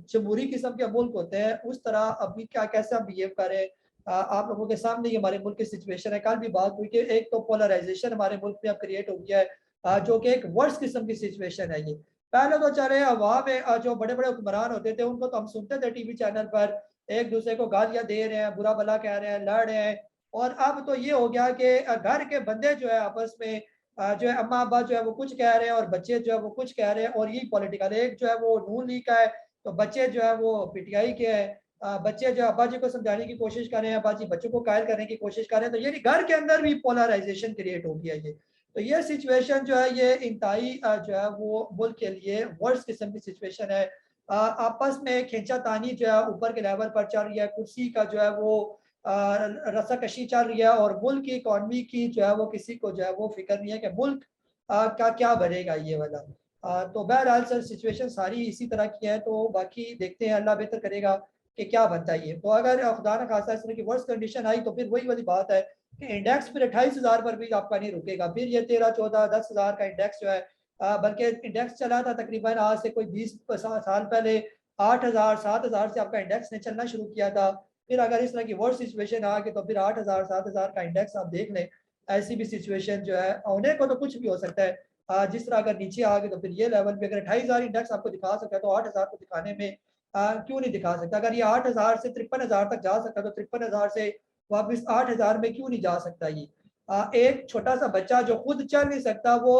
जमहूरी किस्म के मुल्क होते हैं उस तरह अभी क्या कैसे हम बिहेव करें, आप लोगों के सामने ही हमारे मुल्क की सिचुएशन है। कल भी बात हुई कि एक तो पोलराइजेशन हमारे मुल्क में अब क्रिएट हो गया है, जो कि एक वर्स्ट किस्म की सिचुएशन है ये। पहले तो चाहे अवाम में जो बड़े बड़े हुक्मरान होते थे उनको तो हम सुनते थे टीवी चैनल पर, एक दूसरे को गालियां दे रहे हैं, बुरा भला कह रहे हैं, लड़ रहे हैं। और अब तो ये हो गया कि घर के बंदे जो है आपस में जो है अम्मा अब्बा जो है वो कुछ कह रहे हैं और बच्चे जो है वो कुछ कह रहे हैं, और यही पॉलिटिकल, एक जो है वो नून लीग का है तो बच्चे जो है वो PTI के हैं। बच्चे जो अब्बा जी को समझाने की कोशिश कर रहे हैं, अब्बा जी बच्चों को कायल करने की कोशिश कर रहे हैं, तो ये घर के अंदर भी पोलराइजेशन क्रिएट हो गया ये। तो ये सिचुएशन जो है ये इंतहाई जो है वो मुल्क के लिए वर्स्ट किस्म की सिचुएशन है। आपस में खींचातानी जो है ऊपर के लेवल पर चल रही है, कुर्सी का जो है वो रस्साकशी चल रही है, और मुल्क की इकॉनमी की जो है वो किसी को जो है वो फिक्र नहीं है कि मुल्क का क्या बनेगा ये वाला। तो बहरहाल सर सिचुएशन सारी इसी तरह की है, तो बाकी देखते हैं अल्लाह बेहतर करेगा कि क्या बनता है ये। तो अगर खुदा न खासा इस तरह की वर्स्ट कंडीशन आई तो फिर वही वाली बात है कि इंडेक्स फिर 28,000 पर भी आपका नहीं रुकेगा, फिर ये 13, 14, 10,000 का इंडेक्स जो है बल्कि इंडेक्स चला था तकरीबन आज से कोई 20 साल पहले 8,000 7,000 से आपका इंडेक्स ने चलना शुरू किया था। फिर अगर इस तरह की वर्स्ट सिचुएशन आ गई तो फिर 8,000 7,000 का इंडेक्स आप देख लें। ऐसी भी सिचुएशन जो है होने को तो कुछ भी हो सकता है, जिस तरह अगर नीचे आ गए तो फिर ये लेवल पे अगर 28,000 इंडेक्स आपको दिखा सकता है तो 8,000 को दिखाने में क्यों नहीं दिखा सकता। अगर ये 8,000 से 53,000 तक जा सकता है तो 53,000 से वापस 8,000 में क्यों नहीं जा सकता ये। एक छोटा सा बच्चा जो खुद चल नहीं सकता वो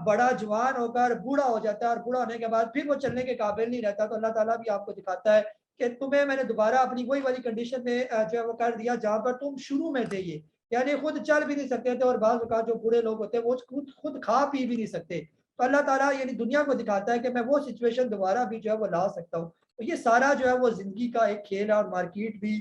बड़ा जवान होकर बूढ़ा हो जाता है, और बूढ़ा होने के बाद फिर वो चलने के काबिल नहीं रहता, तो अल्लाह ताला भी आपको दिखाता है कि तुम्हें मैंने दोबारा अपनी वही वाली कंडीशन में जो है वो कर दिया जहाँ पर तुम शुरू में थे। ये यानी खुद चल भी नहीं सकते थे, और बाज़ औक़ात जो बूढ़े लोग होते हैं वो खुद खा पी भी नहीं सकते। तो अल्लाह ताला यानी दुनिया को दिखाता है कि मैं वो सिचुएशन दोबारा भी जो है वो ला सकता हूँ। तो ये सारा जो है वो जिंदगी का एक खेल है, और मार्केट भी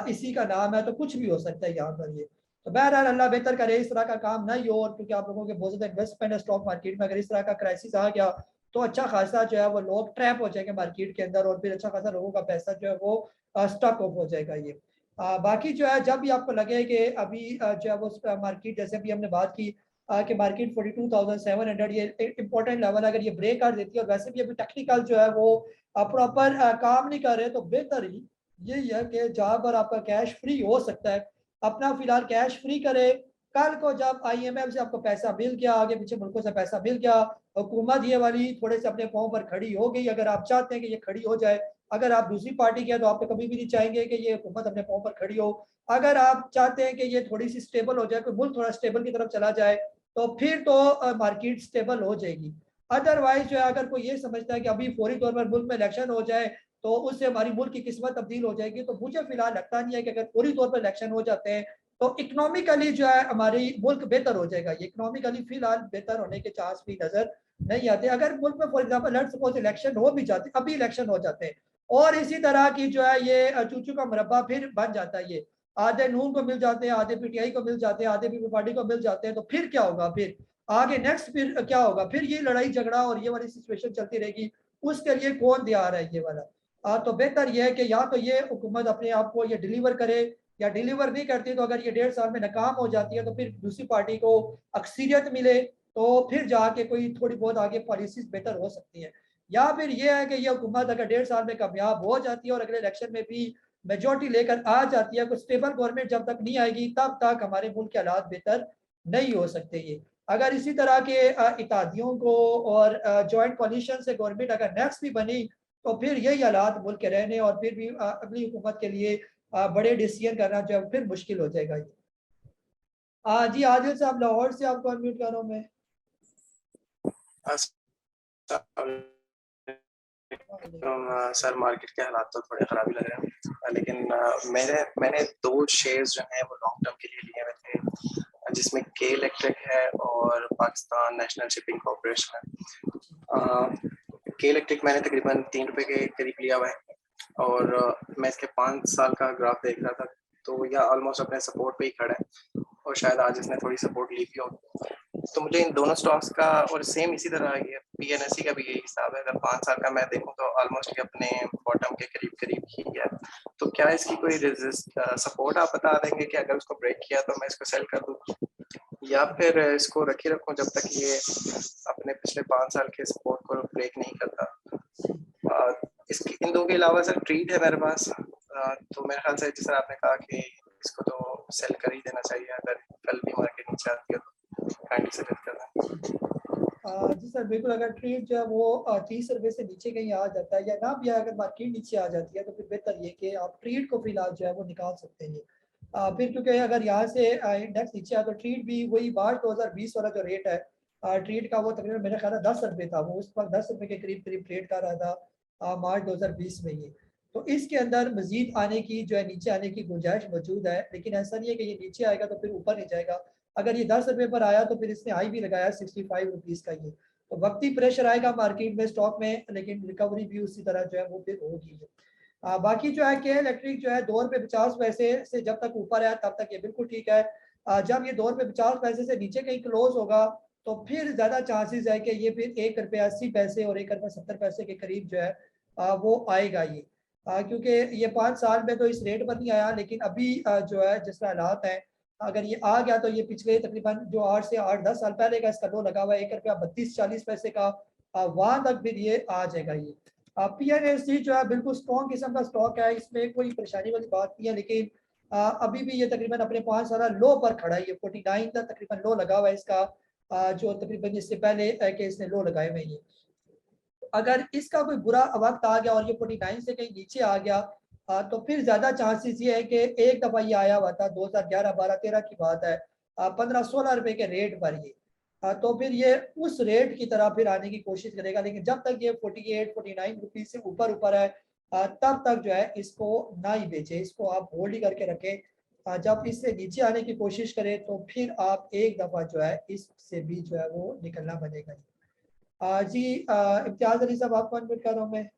इसी का नाम है, तो कुछ भी हो सकता है यहाँ पर ये। तो बहरहाल अल्लाह बेहतर करे इस तरह का काम नहीं हो, और क्योंकि आप लोगों के बहुत ज़्यादा इन्वेस्टमेंट है स्टॉक मार्केट में, अगर इस तरह का क्राइसिस आ गया तो अच्छा खासा जो है वो लोग ट्रैप हो जाएंगे मार्केट के अंदर, और फिर अच्छा खासा लोगों का पैसा जो है वो स्टक ऑफ हो जाएगा ये। बाकी जो है जब भी आपको लगे कि अभी जो है वो मार्केट, जैसे भी हमने बात की कि मार्केट 42,700 ये इंपॉर्टेंट लेवल, अगर ये ब्रेक कर देती है और वैसे भी अभी टेक्निकल जो है वो प्रॉपर काम नहीं कर रहे, तो बेहतर ही यही है कि जहां पर आपका कैश फ्री हो सकता है अपना फिलहाल कैश फ्री करे। कल को जब IMF से आपको पैसा मिल गया, आगे पीछे मुल्कों से पैसा मिल गया, हुकूमत ये वाली थोड़े से अपने पाँव पर खड़ी हो गई, अगर आप चाहते हैं कि ये खड़ी हो जाए, अगर आप दूसरी पार्टी के हैं तो आप तो कभी भी नहीं चाहेंगे कि ये हुकूमत अपने पाँव पर खड़ी हो। अगर आप चाहते हैं कि ये थोड़ी सी स्टेबल हो जाए, कोई मुल्क थोड़ा स्टेबल की तरफ चला जाए, तो फिर तो मार्केट स्टेबल हो जाएगी। अदरवाइज जो है अगर कोई ये समझता है कि अभी फौरी तौर पर मुल्क में इलेक्शन हो जाए तो उससे हमारी मुल्क की किस्मत तब्दील हो जाएगी, तो मुझे फिलहाल लगता नहीं है कि अगर फौरी तौर पर इलेक्शन हो जाते हैं तो इकोनॉमिकली जो है हमारी मुल्क बेहतर हो जाएगा। ये इकोनॉमिकली फिलहाल बेहतर होने के चांस भी नजर नहीं आते। अगर मुल्क में for example let's suppose election हो भी जाते, अभी इलेक्शन हो जाते हैं और इसी तरह की जो है ये चूचू का मुरब्बा फिर बन जाता है, ये आधे नून को मिल जाते हैं, आधे PTI को मिल जाते हैं, आधे पीपल पार्टी को मिल जाते हैं, तो फिर क्या होगा, फिर आगे नेक्स्ट फिर क्या होगा, फिर ये लड़ाई झगड़ा और ये वाली सिचुएशन चलती रहेगी। उसके लिए कौन तैयार है ये वाला? तो बेहतर ये है कि या तो ये हुकूमत अपने आप को ये डिलीवर करे, या डिलीवर नहीं करती तो अगर ये 1.5 साल में नाकाम हो जाती है तो फिर दूसरी पार्टी को अक्सरियत मिले, तो फिर जाके कोई थोड़ी बहुत आगे पॉलिसीज बेहतर हो सकती है। या फिर ये है कि ये हुकूमत अगर 1.5 साल में कामयाब हो जाती है और अगले इलेक्शन में भी मेजोरिटी लेकर आ जाती है, कोई स्टेबल गवर्नमेंट जब तक नहीं आएगी तब तक हमारे मुल्क के हालात बेहतर नहीं हो सकते। ये अगर इसी तरह के इत्तेहादियों को और जॉइंट कोलिशन से गवर्नमेंट अगर नेक्स्ट भी बनी तो फिर यही हालात मुल्क के रहने और फिर भी अगली हुकूमत के लिए बड़े डिसीजन करना जो है फिर मुश्किल हो जाएगा। जी आदिल साहब लाहौर से आपको अनम्यूट कर रहा हूँ मैं। सर मार्केट के हालात तो थोड़े खराब ही लग रहे हैं, लेकिन मैंने 2 शेयर्स जो हैं वो लॉन्ग टर्म के लिए लिए हुए थे, जिसमें के इलेक्ट्रिक है और पाकिस्तान नेशनल शिपिंग कॉर्पोरेशन है। के इलेक्ट्रिक मैंने तकरीबन 3 रुपए के करीब लिया हुआ है और मैं इसके 5 साल का ग्राफ देख रहा था, तो यह ऑलमोस्ट अपने सपोर्ट पे ही खड़ा है और शायद आज इसने थोड़ी सपोर्ट ली भी होगी। तो मुझे इन दोनों स्टॉक्स का और सेम इसी तरह ये PNSE का भी यही हिसाब है, अगर 5 साल का मैं देखूं तो ऑलमोस्ट ये अपने बॉटम के करीब ही है। तो क्या इसकी कोई सपोर्ट आप बता देंगे कि अगर उसको ब्रेक किया तो मैं इसको सेल कर दूं, या फिर इसको रखी रखूं जब तक ये अपने पिछले 5 साल के सपोर्ट को ब्रेक नहीं करता? इसकी इन दो के अलावा सर ट्रीट है मेरे पास, तो मेरे ख्याल से जिस तरह आपने कहा कि इसको तो सेल कर ही देना चाहिए अगर कल भी मार्केट नीचे आती है तो काइंडली सजेस्ट करना। जी सर बिल्कुल, अगर ट्रेड जो है वो 30 रुपये से नीचे कहीं आ जाता है या ना भी अगर मार्केट नीचे आ जाती है तो फिर बेहतर ये कि आप ट्रेड को फिलहाल जो है वो निकाल सकते हैं। फिर क्योंकि अगर यहाँ से इंडेक्स नीचे आया तो ट्रेड भी वही मार्च 2020 वाला जो रेट है ट्रेड का वो तकरीबन मेरे ख्याल 10 रुपये था, वो उस वक्त 10 रुपये के करीब ट्रेड कर रहा था मार्च 2020 में ये। तो इसके अंदर मजीद आने की जो है नीचे आने की गुंजाइश मौजूद है, लेकिन ऐसा नहीं है कि ये नीचे आएगा तो फिर ऊपर नहीं जाएगा। अगर ये 10 रुपये पर आया तो फिर इसने हाई भी लगाया 65 रुपीज़ का, ये तो वक्ती प्रेशर आएगा मार्केट में स्टॉक में, लेकिन रिकवरी भी उसी तरह जो है वो फिर होगी। बाकी जो है के इलेक्ट्रिक जो है 2 रुपये 50 पैसे से जब तक ऊपर है तब तक ये बिल्कुल ठीक है। जब ये 2 रुपये 50 पैसे से नीचे कहीं क्लोज होगा तो फिर ज़्यादा चांसेस है कि ये फिर 1 रुपये 80 पैसे और 1 रुपये 70 पैसे के करीब जो है वो आएगा ये, क्योंकि ये 5 साल में तो इस रेट पर नहीं आया, लेकिन अभी जो है जिस तरह हालात हैं अगर ये आ गया तो ये पिछले तकरीबन जो 8 से 8-10 साल पहले का इसका लो लगा हुआ है 1 रुपया 32-40 पैसे का, वहां तक फिर ये आ जाएगा। ये PNSE जो है बिल्कुल स्ट्रॉन्ग किस्म का स्टॉक है, इसमें कोई परेशानी वाली बात नहीं है, लेकिन अभी भी ये तकरीबन अपने 5 साल लो पर खड़ा है। ये 49 का तकरीबन लो लगा हुआ है इसका, जो तकरीबन इससे पहले कि इसने लो लगाए हुए ये। अगर इसका कोई बुरा वक्त आ गया और ये 49 से कहीं नीचे आ गया तो फिर ज्यादा चांसेस ये है कि एक दफा ये आया हुआ था 2011, 12, 13 की बात है 15-16 रुपए के रेट पर ये, तो फिर ये उस रेट की तरह फिर आने की कोशिश करेगा, लेकिन जब तक ये 48-49 रुपीज से ऊपर है तब तक जो है इसको ना ही बेचे, इसको आप होल्ड ही करके रखें। जब इससे नीचे आने की कोशिश करें तो फिर आप एक दफा जो है इससे भी जो है वो निकलना बनेगा। जी इम्तियाज अली साहब आपको अनम्यूट कर रहा हूँ मैं।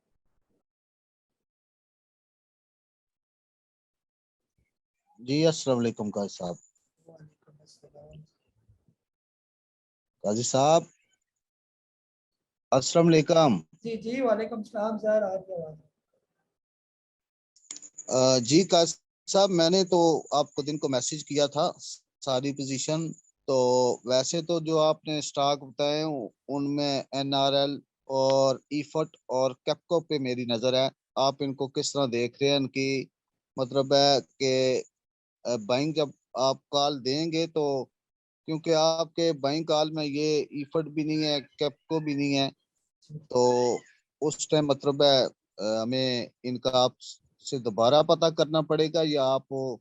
जी अस्सलाम वालेकुम काजी साहब। काजी साहब अस्सलाम वालेकुम। जी वालेकुम सलाम सर, आपकी आवाज़। जी काजी साहब मैंने तो आपको दिन को मैसेज किया था, सारी पोजीशन तो वैसे तो जो आपने स्टॉक बताए उनमें NRL और ईफट और कैपको पे मेरी नज़र है। आप इनको किस तरह देख रहे हैं? इनकी मतलब है कि बाइंग जब आप कॉल देंगे तो, क्योंकि आपके बाइंग कॉल में ये ईफट भी नहीं है, कैपको भी नहीं है, तो उस टाइम मतलब है हमें इनका आप से दोबारा पता करना पड़ेगा या आप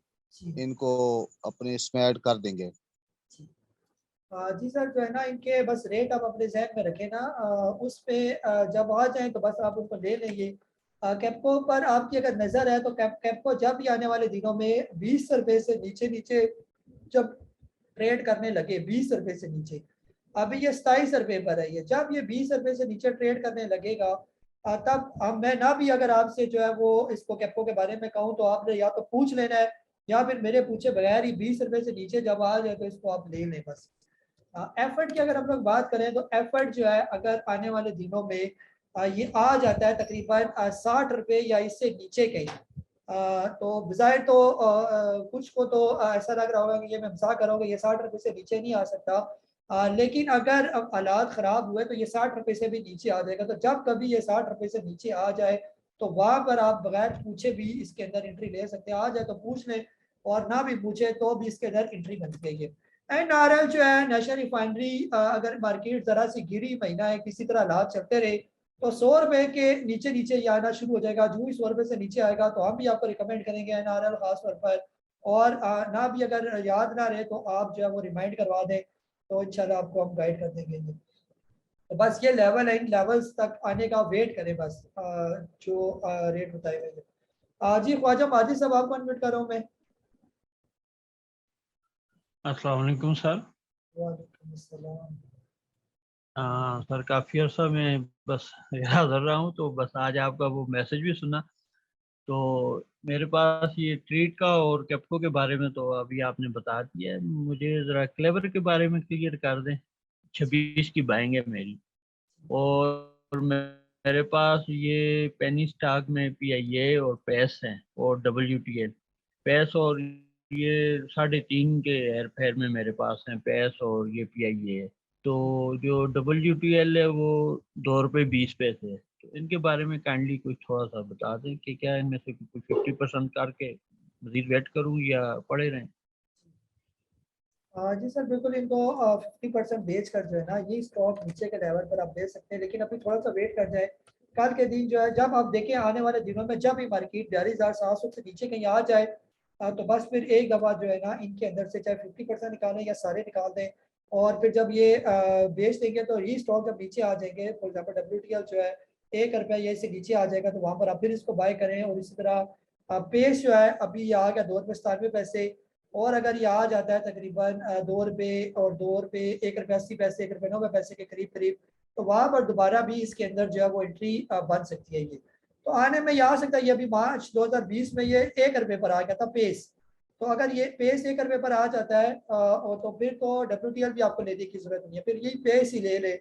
इनको अपने इसमें ऐड कर देंगे? जी सर, जो है ना इनके बस रेट आप अपने जहन में रखें ना, उस पे जब आ जाए तो बस आप उनको ले लेंगे। कैपको पर आपकी अगर नज़र है तो कैपको जब भी आने वाले दिनों में 20 रुपए से नीचे नीचे जब ट्रेड करने लगे, 20 रुपए से नीचे, अभी ये 27 रुपए पर है, ये जब ये 20 रुपए से नीचे ट्रेड करने लगेगा तब मैं ना भी अगर आपसे जो है वो इसको कैपको के बारे में कहूँ तो आपने या तो पूछ लेना है या फिर मेरे पूछे बगैर ही 20 रुपए से नीचे जब आ जाए तो इसको आप ले लें बस। एफर्ट की अगर हम लोग बात करें तो एफर्ट जो है अगर आने वाले दिनों में ये आ जाता है तकरीबन 60 रुपए या इससे नीचे कहीं, तो बजाय तो कुछ को तो ऐसा लग रहा होगा कि ये मैं मजाक कर रहा हूँ, ये 60 रुपए से नीचे नहीं आ सकता, लेकिन अगर हालात ख़राब हुए तो ये 60 रुपए से भी नीचे आ जाएगा। तो जब कभी ये 60 रुपए से नीचे आ जाए तो वहाँ पर आप बगैर पूछे भी इसके अंदर एंट्री ले सकते हैं। आ जाए तो पूछ लें और ना भी पूछे तो भी इसके अंदर एंट्री बन गई है। NRL जो है नेशनल रिफाइनरी, अगर मार्केट जरा सी गिरी, महीना है किसी तरह हालात चलते रहे तो 100 रुपए के नीचे नीचे ये आना शुरू हो जाएगा। जो ही 100 रुपए से नीचे आएगा तो हम भी आपको रिकमेंड करेंगे NRL खास तौर पर, और ना भी अगर याद ना रहे तो आप जो है वो रिमाइंड करवा दें तो इंशाल्लाह आपको हम गाइड कर देंगे। तो बस ये लेवल है, इन लेवल्स तक आने का वेट करें बस, जो रेट बताए हुए हैं। जी ख्वाजा माजिद साहब आपको अनम्यूट कर रहा हूँ मैं। अस्सलाम वालेकुम सर। वालेकुम अस्सलाम। सर काफ़ी अर्सा मैं बस हाजिर रहा हूँ, तो बस आज आपका वो मैसेज भी सुना, तो मेरे पास ये ट्रीट का और कैप्को के बारे में तो अभी आपने बता दिया है। मुझे ज़रा क्लेवर के बारे में क्लियर कर दें। 26 की बाइंग है मेरी, और मेरे पास ये पेनी स्टॉक में PIA और पैस हैं और WTL। पैस और ये 3.5 के हेर फेर में मेरे पास हैं पैस और ये PIA है। तो जो WTL है वो 2 रुपये 20 पैसे है। तो इनके बारे में काइंडली कुछ थोड़ा सा बता दें कि क्या इनमें से कुछ 50% करके मजीद वेट करूँ या पड़े रहें। जी सर, बिल्कुल इनको 50% बेच कर जो है ना ये स्टॉक नीचे के लेवल पर आप दे सकते हैं, लेकिन अभी थोड़ा सा वेट कर जाए। कल के दिन जो है जब आप देखें आने वाले दिनों में जब भी मार्केट 42,700 से नीचे कहीं आ जाए, तो बस फिर एक दफ़ा जो है ना इनके अंदर से चाहे 50% निकालें या सारे निकाल दें, और फिर जब ये बेच देंगे तो ये स्टॉक जब नीचे आ जाएंगे, फॉर एग्जाम्पल WTL जो है 1 रुपया ये से नीचे आ जाएगा तो वहाँ पर आप फिर इसको बाय करें। और इसी तरह पेश जो है अभी आ गया 2 रुपये 97 पैसे, और अगर ये आ जाता है तकरीबन 2 रुपये और 2 रुपये 1 रुपये 80 पैसे 1 रुपये 90 पैसे के करीब करीब, तो वहाँ पर दोबारा भी इसके अंदर जो है वो एंट्री बन सकती है। ये तो आने में ये आ सकता है। ये अभी मार्च 2020 में ये 1 रुपये पर आ गया था पेस, तो अगर ये पेस 1 रुपये पर आ जाता है और तो फिर तो WTL भी आपको लेने की जरूरत नहीं है, फिर यही पेस ही ले ले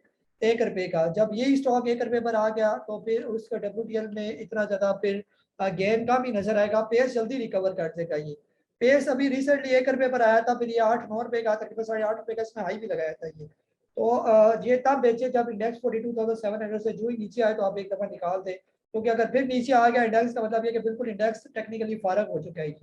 1 रुपये का। जब यही स्टॉक 1 रुपये पर आ गया तो फिर उसका WTL में इतना ज़्यादा फिर गेन का भी नजर आएगा, पेस जल्दी रिकवर कर देगा। ये पेस अभी रिसेंटली 1 रुपये पर आया था, फिर ये 8-9 रुपये का तकरीबन 8.5 रुपये का इसने हाई भी लगाया था ये। तो ये तब बेचे जब इंडेक्स 42,700 से जो ही नीचे आए तो आप एक दफ़ा निकाल दें, क्योंकि अगर फिर नीचे आ गया इंडेक्स का मतलब ये कि बिल्कुल इंडेक्स टेक्निकली फारग हो चुका है।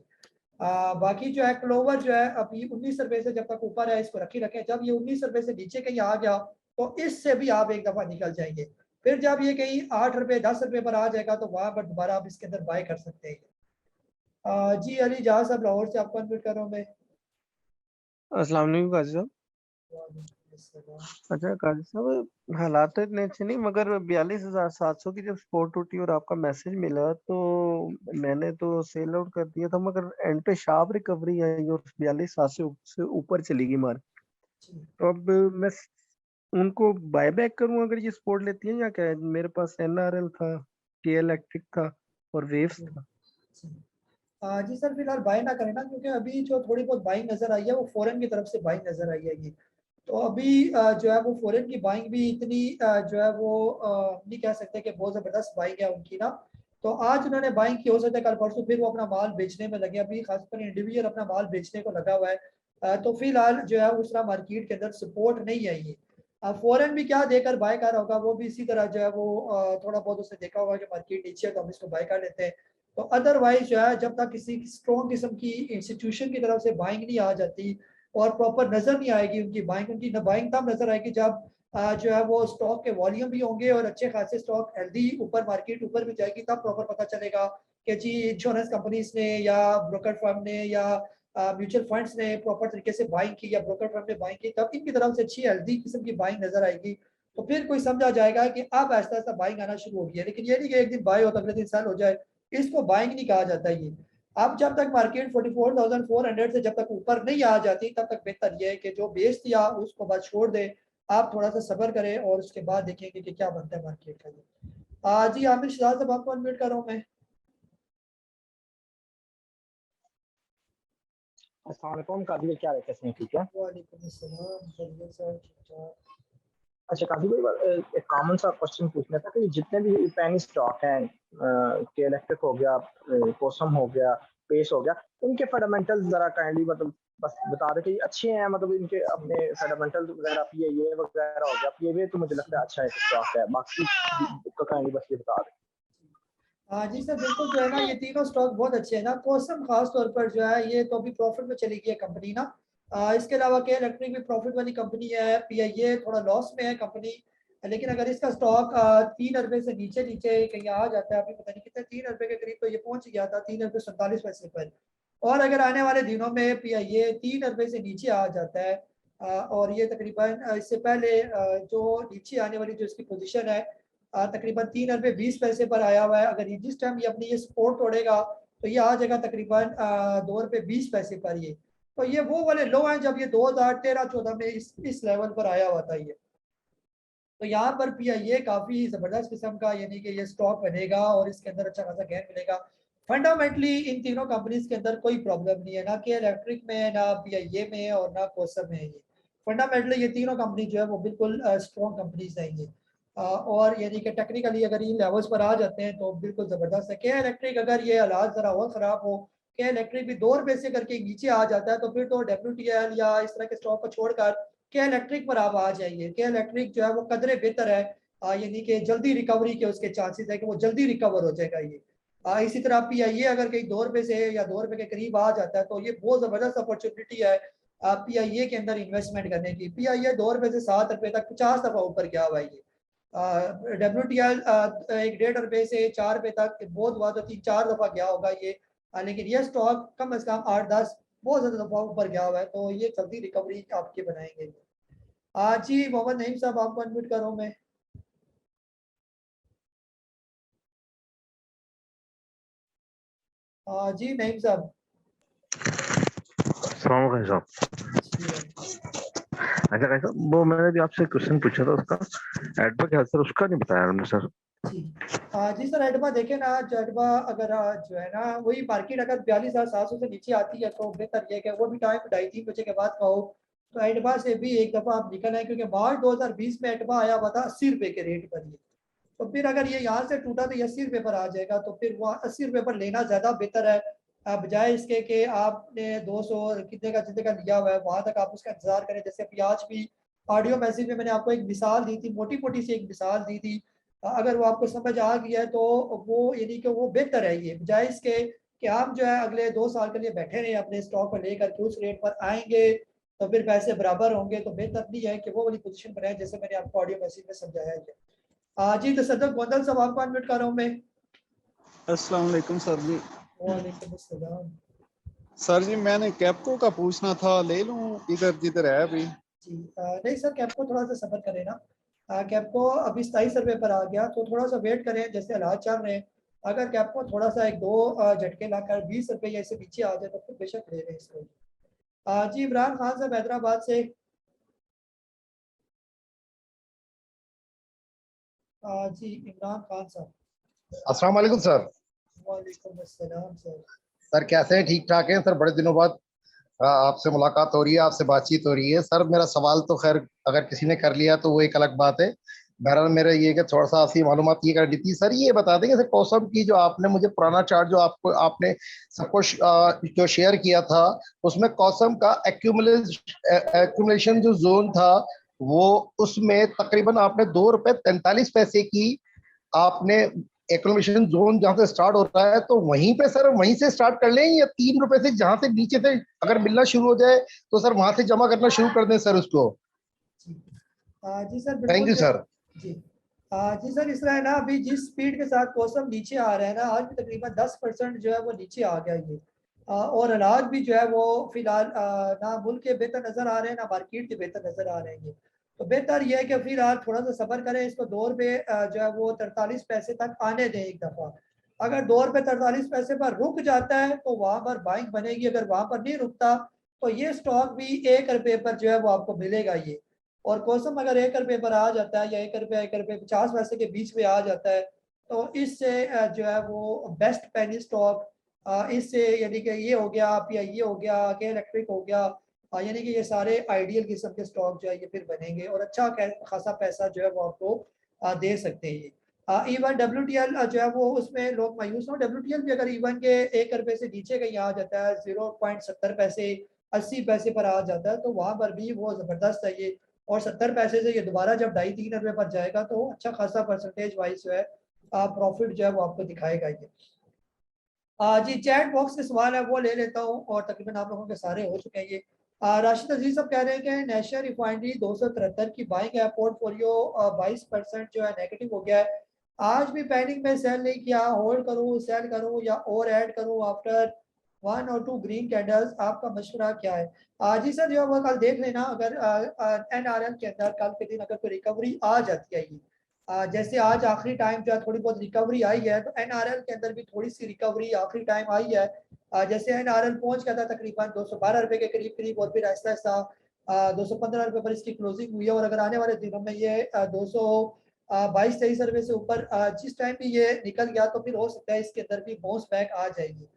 बाकी जो है क्लोवर जो है अभी 19 रुपये से जब तक ऊपर है इसको रखी रखें। जब ये 19 रुपये से नीचे कहीं आ गया तो इससे भी आप एक दफ़ा निकल जाएंगे। फिर जब ये कहीं 8 रुपये 10 रुपये पर आ जाएगा तो वहाँ पर दोबारा आप इसके अंदर बाय कर सकते हैं। जी अली जहाँ साहब लाहौर से आपको अनम्यूट कर रहा हूँ मैं। अस्सलाम वालेकुम काजी साहब। अच्छा काजी साहब, हालात तो इतने अच्छे नहीं, मगर 42,700 की जब स्पोर्ट टूटी और आपका मैसेज मिला तो मैंने तो सेल आउट कर दिया था, मगर एंड पे शार्प रिकवरी आई और 42,700 से ऊपर चली गई मार्केट। तो अब मैं उनको बाय बैक करूं अगर ये सपोर्ट लेती है या क्या है? मेरे पास NRL था, के इलेक्ट्रिक था और वेव्स था। जी सर, फिलहाल बाय ना करें ना, क्योंकि अभी जो थोड़ी बहुत बाइंग नजर आई है वो फॉरेन की तरफ से बाइंग नजर आई है। ये तो अभी जो है वो फॉरेन की बाइंग भी इतनी जो है वो नहीं कह सकते कि बहुत जबरदस्त बाइंग है उनकी ना। तो आज उन्होंने बाइंग की, हो सकता है कल परसों फिर वो अपना माल बेचने में लगे। अभी खासकर इंडिविजुअल अपना माल बेचने को लगा हुआ है। तो फिलहाल जो है उस तरह मार्केट के अंदर सपोर्ट नहीं है ये। फॉरेन भी क्या देकर बाय कर होगा, वो भी इसी तरह जो है वो थोड़ा बहुत उसने देखा होगा कि मार्केट नीचे है तो हम इसको बाय कर लेते हैं। तो अदरवाइज जो है जब तक किसी स्ट्रॉन्ग किस्म की इंस्टीट्यूशन की तरफ से बाइंग नहीं आ जाती और प्रॉपर नजर नहीं आएगी उनकी बाइंग, उनकी बाइंग तब नजर आएगी जब जो है वो स्टॉक के वॉल्यूम भी होंगे और अच्छे खासे स्टॉक हेल्दी ऊपर मार्केट ऊपर भी जाएगी, तब प्रॉपर पता चलेगा कि जी इंश्योरेंस कंपनीज ने या ब्रोकर फर्म ने या म्यूचुअल फंड्स ने प्रॉपर तरीके से बाइंग की या ब्रोकर फर्म ने बाइंग की, तब इनकी तरफ से अच्छी हेल्दी किस्म की बाइंग नजर आएगी। तो फिर कोई समझा जाएगा कि अब ऐसा ऐसा बाइंग आना शुरू हो गया। लेकिन ये नहीं कि एक दिन बाय हो तो अगले दिन सेल हो जाए, इसको बाइंग नहीं कहा जाता ये। अब जब तक मार्केट 44,400 से जब तक ऊपर नहीं आ जाती तब तक बेहतर ये है कि जो बेच दिया उसको बाद छोड़ दे, आप थोड़ा सा सब्र करें और उसके बाद देखेंगे कि क्या बनता है मार्केट का। जी आमिर शहजाद साहब आपको अनम्यूट कर रहा हूँ मैं। अस्सलाम वालेकुम काजी भाई, क्या हाल है, कैसे हैं, ठीक है? वालेकुम अस्सलाम, बढ़िया सर, ठीक-ठाक। अच्छा काजी भाई, एक कॉमन सा क्वेश्चन पूछना था कि जितने भी पेनी स्टॉक हैं, के इलेक्ट्रिक हो गया, कोसम हो गया, पेस हो गया, इनके फंडामेंटल्स जरा काइंडली मतलब बस बता दें कि अच्छे हैं, मतलब इनके अपने फंडामेंटल्स वगैरह पीए वगैरह हो गया। पीए तो मुझे लगता है अच्छा है स्टॉक है, बाकी तो काइंडली बस ये बता दें। हाँ जी सर, बिल्कुल जो है ना ये तीनों स्टॉक बहुत अच्छे हैं ना। कोसम खास तौर पर जो है ये तो अभी प्रॉफिट में चली गई है कंपनी ना। इसके अलावा के इलेक्ट्रिक भी प्रॉफिट वाली कंपनी है, पीआईए थोड़ा लॉस में है कंपनी। लेकिन अगर इसका स्टॉक 3 रुपए से नीचे नीचे कहीं आ जाता है, अभी पता नहीं कितने 3 रुपए के करीब तो ये पहुंच गया था, 3 रुपए 47 पैसे पर। और अगर आने वाले दिनों में पीआईए 3 रुपए से नीचे आ जाता है और ये तकरीबन इससे पहले जो नीचे आने वाली जो इसकी पोजीशन है तकरीबन 3 रुपए 20 पैसे पर आया हुआ है। अगर ये जिस टाइम ये अपनी ये सपोर्ट तोड़ेगा तो ये आ जाएगा तकरीबन 2 रुपए 20 पैसे पर। ये तो ये वो वाले लो हैं जब ये 2013-14 में इस लेवल पर आया हुआ था ये। तो यहाँ पर भी ये काफी जबरदस्त किस्म का यानी कि ये स्टॉक बनेगा और इसके अंदर अच्छा खासा गेन मिलेगा। फंडामेंटली इन तीनों कंपनीज के अंदर कोई प्रॉब्लम नहीं है, ना कि इलेक्ट्रिक में, ना पीआईए में और ना कोसम में। ये फंडामेंटली ये तीनों कंपनी जो है वो बिल्कुल स्ट्रॉन्ग कंपनीज हैं ये। और यानी कि टेक्निकली अगर इन लेवल्स पर आ जाते हैं तो बिल्कुल जबरदस्त है। के इलेक्ट्रिक अगर ये हालात जरा और खराब हो, के इलेक्ट्रिक भी 2 रुपए से करके नीचे आ जाता है तो फिर तो WTL या इस तरह के स्टॉक को छोड़कर के इलेक्ट्रिक पर आप आ जाइए। के इलेक्ट्रिक जो है वो कदरे बेहतर है, यानी कि जल्दी रिकवरी के उसके चांसेस है कि वो जल्दी रिकवर हो जाएगा ये। इसी तरह पीआईए अगर कहीं 2 रुपए से या 2 रुपए के करीब आ जाता है तो ये बहुत जबरदस्त अपॉर्चुनिटी है पीआईए के अंदर इन्वेस्टमेंट करने की। पीआईए 2 रुपए से 7 रुपए तक 50 दफा ऊपर गया हुआ है ये। WTL 1.5 रुपए से 4 रुपए तक बहुत हुआ तो 3-4 दफा गया होगा ये। लेकिन ये स्टॉक कम से कम 8-10 बहुत ज्यादा दफा ऊपर गया हुआ है, तो ये जल्दी रिकवरी आपके बनाएंगे। जी मोहम्मद नईम साहब आपको अनम्यूट कर रहा हूं मैं। जी नईम साहब। अच्छा कैसा वो मैंने भी आपसे क्वेश्चन पूछा था उसका एडबा क्या सर, उसका नहीं बताया हमने सर। जी सर एडबा देखे ना, जो एडबा अगर जो है ना वही मार्केट अगर 42,700 से नीचे आती है तो बेहतर ये है वो भी टाइम 2:30-3 बजे के बाद का हो तो एडबा से भी एक दफा आप निकल आए, क्योंकि मार्च 2020 में एडबा आया हुआ था 80 रुपए के रेट पर ये। तो फिर अगर ये यहाँ से टूटा तो ये 80 रुपए पर आ जाएगा, तो फिर वहाँ 80 रुपए पर लेना ज्यादा बेहतर है बजाय इसके कि आपने 200 कितने का जितने का लिया हुआ है वहां तक आप उसका इंतजार करें। जैसे अभी आज भी ऑडियो मैसेज में मैंने आपको एक मिसाल दी थी, मोटी मोटी सी एक मिसाल दी थी, अगर वो आपको समझ आ गया है तो वो यानी कि वो बेहतर है ये बजाय इसके कि हम जो है अगले 2 साल के लिए बैठे रहे अपने स्टॉक को लेकर के उस रेट पर आएंगे तो फिर पैसे बराबर होंगे। तो बेहतर नहीं है कि वो वाली पोजीशन बनाए जैसे मैंने आपको ऑडियो मैसेज में समझाया है। जी तसद्दुक़ गोंदल साहब आपको अनम्यूट कर रहा हूँ मैं। अस्सलाम वालेकुम सर जी। वालेकुम अस्सलाम। सर जी मैंने कैप्को का पूछना था, ले लूं इधर जिधर है अभी? जी नहीं सर, कैप्को थोड़ा सा सब्र करें ना। कैप्को अभी 27 रुपए पर आ गया तो थोड़ा सा वेट करें, जैसे हालात चल रहे हैं अगर कैप्को थोड़ा सा 1-2 झटके लाकर 20 रुपए या इससे पीछे आ जाए तो फिर बेशक ले लें इसको। जी इमरान खान साहब हैदराबाद से। जी इमरान खान साहब। अस्सलाम वालेकुम सर। वालेकुम अस्सलाम सर। सर कैसे हैं, ठीक ठाक हैं सर? बड़े दिनों बाद आपसे मुलाकात हो रही है, आपसे बातचीत हो रही है। सर मेरा सवाल तो खैर अगर किसी ने कर लिया तो वो एक अलग बात है, बहरहाल मेरा ये कि थोड़ा सा आपसी मालूमात ये करनी थी सर। ये बता देंगे सर कॉसम की जो आपने मुझे पुराना चार्ट जो आपने सबको जो शेयर किया था, उसमें कॉसम का एक्यूमुलेशन जो जोन था वो, उसमें तकरीबन आपने ₹2.43 की आपने एक्यूमुलेशन जोन जहां से स्टार्ट होता है, तो वहीं पे सर वहीं से स्टार्ट कर लें या ₹3 से जहां से नीचे से अगर मिलना शुरू हो जाए तो सर वहां से जमा करना शुरू कर दें सर उसको? जी सर थैंक बिल्कुल यू सर। जी जी सर, इस तरह है ना, अभी जिस स्पीड के साथ मौसम नीचे आ रहा है ना, आज भी तकरीबन 10% जो है वो नीचे आ गया ये। और अनाज भी जो है वो फिलहाल ना मुल्क के बेहतर नजर आ रहे हैं ना मार्केट के बेहतर नजर आ रहे हैं ये। तो बेहतर ये है कि फिलहाल थोड़ा सा सब्र करें, इसको ₹2 जो है वो 43 तक आने दें एक दफा। अगर ₹2.43 पर रुक जाता है तो वहां पर बाइंग बनेगी, अगर वहां पर नहीं रुकता तो ये स्टॉक भी ₹1 पर जो है वो आपको मिलेगा ये। और कॉसम अगर ₹1 पर आ जाता है या ₹1.50 के बीच में आ जाता है तो इससे जो है वो बेस्ट पेनी स्टॉक, इससे यानी कि ये हो गया आप, या ये हो गया के इलेक्ट्रिक हो गया, यानी कि ये सारे आइडियल किस्म के स्टॉक जो है ये फिर बनेंगे और अच्छा खासा पैसा जो है वो आपको दे सकते हैं ये। इवन WTL जो है वो, उसमें लोग मायूस हो, WTL भी अगर इवन के ₹1 से नीचे कहीं आ जाता है, 0.70 ₹80 पर आ जाता है तो वहां पर भी वो जबरदस्त है ये। और 70 पैसे से ये दोबारा जब ₹2.5-3 पर जाएगा तो अच्छा खासा परसेंटेज वाइज जो है प्रॉफिट जो है वो आपको दिखाएगा ये। जी चैट बॉक्स के सवाल है वो ले लेता हूँ, और तकरीबन आप लोगों के सारे हो चुके हैं ये। राशिद अजीज साहब कह रहे हैं कि नेशनल रिफाइनरी 273 की बाइंग है, पोर्टफोलियो 22% जो है नेगेटिव हो गया है। आज भी पैनिक में सेल नहीं किया, होल्ड करूँ, सेल करूँ या और ऐड करूँ आफ्टर 1 और 2 ग्रीन कैंडल्स, आपका मशवरा क्या है? जी सर जो है वो कल देख लेना, अगर NRL के अंदर कल के दिन अगर कोई रिकवरी आ जाती है ये, जैसे आज आखिरी टाइम जो है थोड़ी बहुत रिकवरी आई है, तो NRL के अंदर भी थोड़ी सी रिकवरी आखिरी टाइम आई है। जैसे NRL पहुंच गया था तकरीबन ₹212 के करीब करीब, और फिर आहिस्ता आहिस्ता ₹215 पर इसकी क्लोजिंग हुई है। और अगर आने वाले दिनों में ये 222-23 से ऊपर जिस टाइम भी ये निकल गया तो फिर हो सकता है इसके अंदर भी बाउंस बैक आ जाएगी।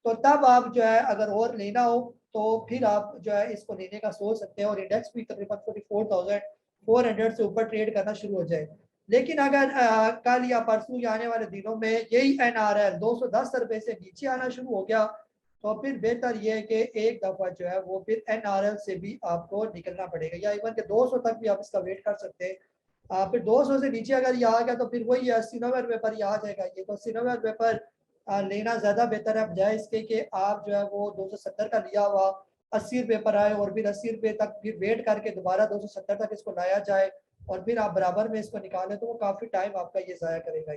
तो तब आप जो है अगर और लेना हो तो फिर आप जो है इसको लेने का सोच सकते हैं, और इंडेक्स भी तकरीबन 44,400 से ऊपर ट्रेड करना शुरू हो जाए। लेकिन अगर कल या परसों या आने वाले दिनों में यही NRL ₹210 से नीचे आना शुरू हो गया तो फिर बेहतर ये है कि एक दफा जो है वो फिर NRL से भी आपको निकलना पड़ेगा, या इवन के 200 तक भी आप इसका वेट कर सकते हैं। फिर 200 से नीचे अगर ये आ गया तो फिर वही ₹80-90 पर ही आ जाएगा ये, तो ₹80-90 पर लेना ज्यादा बेहतर है, बजाय इसके कि आप जो है वो 270 का लिया हुआ ₹80 पर आए और फिर ₹80 तक फिर वेट करके दोबारा 270 तक इसको लाया जाए और फिर आप बराबर में इसको निकालें, तो वो काफी टाइम आपका ये जाया करेगा।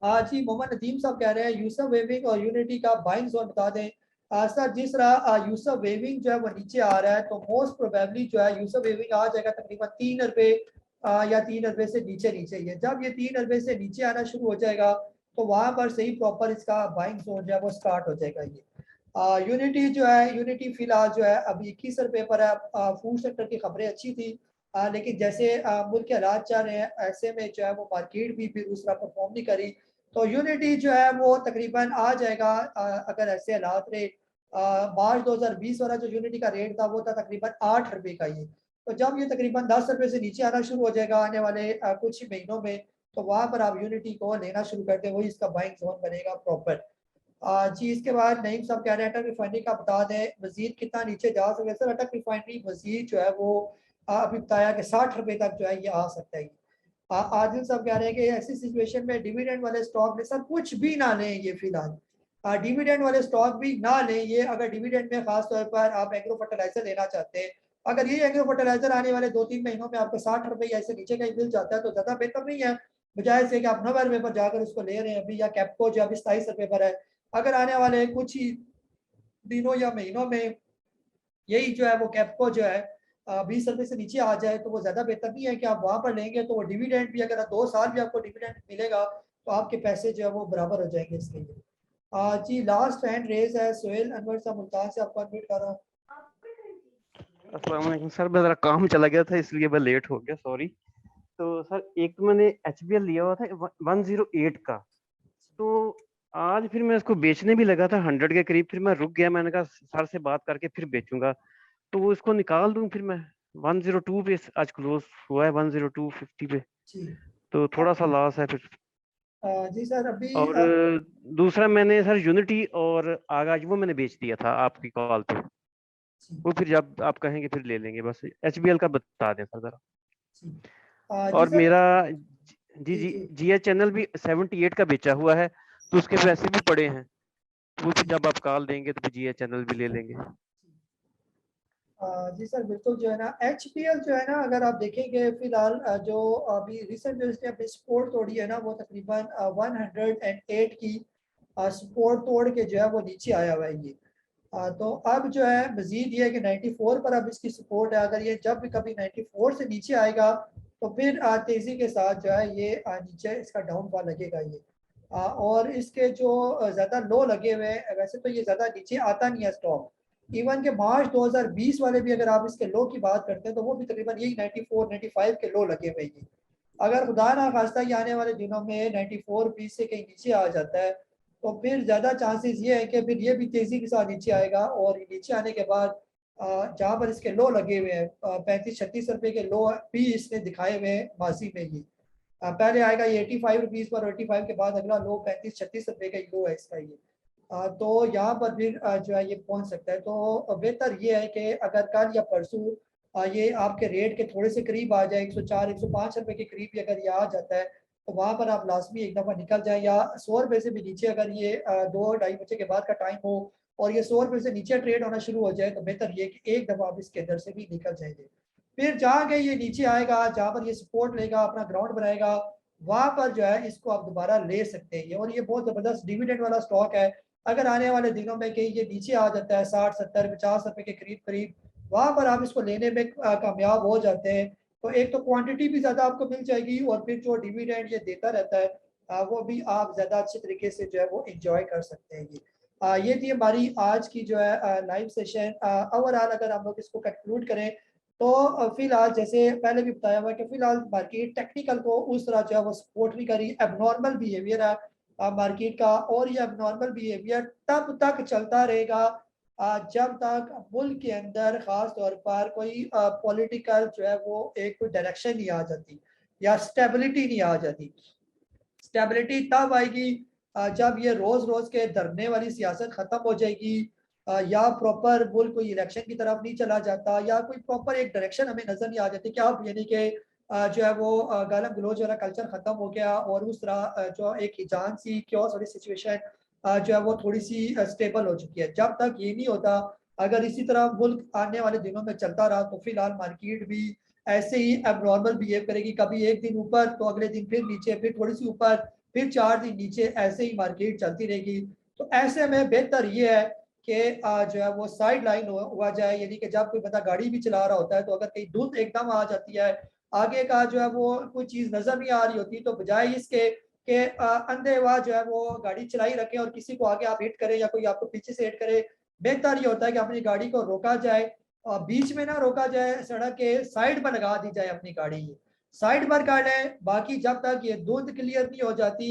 जी मोहम्मद नदीम साहब कह रहे हैं यूसफ वेविंग और यूनिटी का बाइंग जोन बता दें। सर जिस तरह यूसफ वेविंग जो है वो नीचे आ रहा है तो मोस्ट प्रोबेबली जो है यूसफ वेविंग आ जाएगा तकरीबन ₹3 या ₹3 से नीचे नीचे ही है। जब ये ₹3 से नीचे आना शुरू हो जाएगा तो वहां पर सही प्रॉपर इसका बाइंग जोन जो है वो स्टार्ट हो जाएगा ये। यूनिटी जो है, यूनिटी फिलहाल जो है अभी ₹21 पर है। फूड सेक्टर की खबरें अच्छी थी, लेकिन जैसे मुल्क के हालात चल रहे हैं ऐसे में जो है वो मार्केट भी फिर उस तरह परफॉर्म नहीं करी, तो यूनिटी जो है वो तकरीबन आ जाएगा अगर ऐसे हालात रहे। मार्च 2020 वाला जो यूनिटी का रेट था वो था तकरीबन ₹8 का ये। तो जब ये तकरीबन ₹10 से नीचे आना शुरू हो जाएगा आने वाले कुछ ही महीनों में, तो वहां पर आप यूनिटी को लेना शुरू कर दें, वही इसका बाइंग जोन बनेगा प्रॉपर। जी इसके बाद नईम साहब कह रहे हैं अटक रिफाइनरी का बता दें मजीद कितना नीचे जा सकते हैं। सर अटक रिफाइनरी मजीद जो है वो अभी बताया कि ₹60 तक जो है ये आ सकता है। आदिल साहब कह रहे हैं कि ऐसी सिचुएशन में डिविडेंड वाले स्टॉक में सर कुछ भी ना लें ये फिलहाल, डिविडेंड वाले स्टॉक भी ना लें ये। अगर डिविडेंड में खास तौर पर आप एग्रो फर्टिलाइजर लेना चाहते हैं, अगर ये एग्रो फर्टिलाइजर आने वाले 2-3 महीनों में आपको ₹60 या इससे नीचे कहीं मिल जाता है तो ज्यादा बेहतर नहीं है, बजाय से कि आप ₹90 पर जाकर उसको ले रहे हैं अभी, या कैप्को जो अभी ₹27 पर है। अगर आने वाले कुछ ही दिनों या महीनों में यही जो है वो कैप्को जो है ₹20 से नीचे आ जाए तो वो ज्यादा बेहतर नहीं है कि आप वहां पर लेंगे, तो वो डिविडेंड भी अगर 2 साल भी आपको डिविडेंड मिलेगा तो आपके पैसे जो है वो बराबर हो जाएंगे इसलिए। जी लास्ट हैंड रेज है सोहेल अनवर साहब मुल्तान से, आपको अनम्यूट कर रहा हूँ। अस्सलाम वालेकुम सर, मैं जरा काम चला गया था इसलिए मैं लेट हो गया, सॉरी। तो सर एक तो मैंने HBL लिया हुआ था 108 का, तो आज फिर मैं इसको बेचने भी लगा था 100 के करीब, फिर मैं रुक गया, मैंने कहा सर से बात करके फिर बेचूंगा, तो वो इसको निकाल दूं फिर मैं? 102 पे आज क्लोज हुआ है, 102.50 पे, जी तो थोड़ा सा लॉस है फिर। जी सर अभी और दूसरा मैंने सर यूनिटी और आगाज वो मैंने बेच दिया था आपकी कॉल पे, वो फिर जब आप कहेंगे फिर ले लेंगे। बस HBL का बता दें सर जरा। जी और सर मेरा GH चैनल भी 78 का बेचा हुआ है, तो उसके पैसे भी पड़े हैं, वो भी जब आप कॉल देंगे तो GH चैनल भी ले लेंगे। जी सर बिल्कुल जो है ना HPL जो है ना अगर आप देखेंगे फिलहाल जो अभी रिसेंट जो इसने अपनी सपोर्ट तोड़ी है ना वो तकरीबन 108 की सपोर्ट तोड़ के जो है वो नीचे आया हुआ है ये। तो अब जो है मजीद ये है कि 94 पर अब इसकी सपोर्ट है, अगर ये जब भी कभी 94 से नीचे आएगा तो फिर तेज़ी के साथ जो है ये नीचे इसका डाउनफॉल लगेगा ये। और इसके जो ज़्यादा लो लगे हुए हैं, वैसे तो ये ज़्यादा नीचे आता नहीं है स्टॉक। इवन के मार्च 2020 वाले भी अगर आप इसके लो की बात करते हैं तो वो भी तकरीबन यही 94 95 के लो लगे हुए हैं। अगर खुदा ना खास्ता ये आने वाले दिनों में 94 20 से कहीं नीचे आ जाता है तो फिर ज़्यादा चांसेस ये है कि फिर ये भी तेज़ी के साथ नीचे आएगा, और नीचे आने के बाद जहाँ पर इसके लो लगे हुए हैं 35-36 रुपए के लो भी इसने दिखाए हुए हैं माजी में ही। पहले आएगा ये 85 रुपीज़ पर, 85 के बाद अगला लो 35-36 रुपए का लो है इसका ये। तो यहाँ पर फिर जो है ये पहुंच सकता है। तो बेहतर ये है कि अगर कल या परसों ये आपके रेट के थोड़े से करीब आ जाए 104 105 रुपए के करीब भी अगर ये आ जाता है तो वहाँ पर आप लाजमी एक दफ़ा निकल जाए, या 100 रुपए से भी नीचे अगर ये 2-2.5 बजे के बाद का टाइम हो और ये 100 रुपए से नीचे ट्रेड होना शुरू हो जाए तो बेहतर ये कि एक दफ़ा आप इसके अंदर से भी निकल जाएंगे। फिर जहाँ गए ये नीचे आएगा, जहाँ पर ये सपोर्ट लेगा, अपना ग्राउंड बनाएगा, वहाँ पर जो है इसको आप दोबारा ले सकते हैं। और ये बहुत ज़बरदस्त डिविडेंड वाला स्टॉक है। अगर आने वाले दिनों में कहीं ये नीचे आ जाता है 60 70 50 रुपए के करीब करीब, वहाँ पर आप इसको लेने में कामयाब हो जाते हैं तो एक तो क्वांटिटी भी ज़्यादा आपको मिल जाएगी और फिर जो डिविडेंड ये देता रहता है वो भी आप ज़्यादा अच्छे तरीके से जो है वो इंजॉय कर सकते हैं। ये थी हमारी आज की जो है लाइव सेशन। ओवरऑल अगर हम लोग इसको कंक्लूड करें तो फिलहाल जैसे पहले भी बताया हुआ कि फिलहाल मार्केट टेक्निकल को उस तरह जो है वो सपोर्ट नहीं करी, एबनॉर्मल बिहेवियर है मार्केट का, और ये एबनॉर्मल बिहेवियर तब तक चलता रहेगा जब तक मुल्क के अंदर खास तौर पर कोई पॉलिटिकल जो है वो एक कोई डायरेक्शन नहीं आ जाती या स्टेबिलिटी नहीं आ जाती। स्टेबिलिटी तब आएगी जब ये रोज रोज के धरने वाली सियासत खत्म हो जाएगी, या प्रॉपर मुल्क कोई इलेक्शन की तरफ नहीं चला जाता, या कोई प्रॉपर एक डायरेक्शन हमें नजर नहीं आ जाती कि अब यानी कि जो है वो गालम गलोच वाला कल्चर खत्म हो गया और उस तरह जो एक हिजान सी क्योस वाली सिचुएशन जो है वो थोड़ी सी स्टेबल हो चुकी है। जब तक ये नहीं होता, अगर इसी तरह मुल्क आने वाले दिनों में चलता रहा तो फिलहाल मार्केट भी ऐसे ही एबनॉर्मल बिहेव करेगी, कभी एक दिन ऊपर तो अगले दिन फिर नीचे, फिर थोड़ी सी ऊपर, फिर 4 दिन नीचे, ऐसे ही मार्केट चलती रहेगी। तो ऐसे में बेहतर ये है कि जो है वो साइड लाइन हुआ जाए, यानी कि जब कोई बंदा गाड़ी भी चला रहा होता है तो अगर कहीं धुंध एकदम आ जाती है, आगे का जो है वो कोई चीज नजर नहीं आ रही होती, तो बजाय इसके कि अंधेवा जो है वो गाड़ी चलाई रखें और किसी को आगे आप हिट करें या कोई आपको पीछे से हिट करे, बेहतर ये होता है कि अपनी गाड़ी को रोका जाए, बीच में ना रोका जाए, सड़क के साइड पर लगा दी जाए अपनी गाड़ी, साइड पर कर लें। बाकी जब तक ये धुंध क्लियर नहीं हो जाती,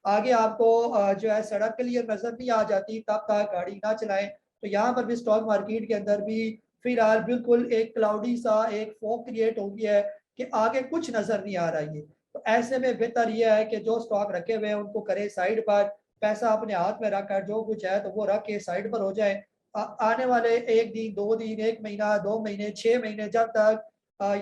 आगे आपको जो है सड़क क्लियर नजर नहीं आ जाती, तब तक गाड़ी ना चलाएं। तो यहाँ पर भी स्टॉक मार्केट के अंदर भी फिलहाल बिल्कुल एक क्लाउडी सा एक फॉग क्रिएट हो गया है कि आगे कुछ नजर नहीं आ रहा है। तो ऐसे में बेहतर यह है कि जो स्टॉक रखे हुए हैं उनको करे साइड पर, पैसा अपने हाथ में रखकर जो कुछ है तो वो रख के साइड पर हो जाए। आने वाले एक दिन, 2 दिन, 1 महीना, 2 महीने, 6 महीने, जब तक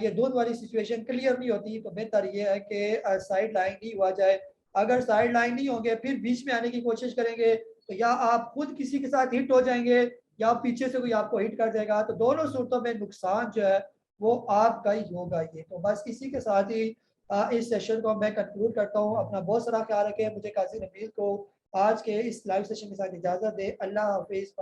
ये धुंध वाली सिचुएशन क्लियर नहीं होती तो बेहतर ये है कि साइड लाइन ही हुआ जाए। अगर साइड लाइन नहीं होंगे फिर बीच में आने की कोशिश करेंगे तो या आप खुद किसी के साथ हिट हो जाएंगे या पीछे से कोई आपको हिट कर देगा, तो दोनों सूरतों में नुकसान जो है वो आपका ही होगा। ये तो बस इसी के साथ ही इस सेशन को मैं कंक्लूड करता हूँ। अपना बहुत सारा ख्याल रखें। मुझे काजी नबील को आज के इस लाइव सेशन के साथ इजाजत दे। अल्लाह हाफिज।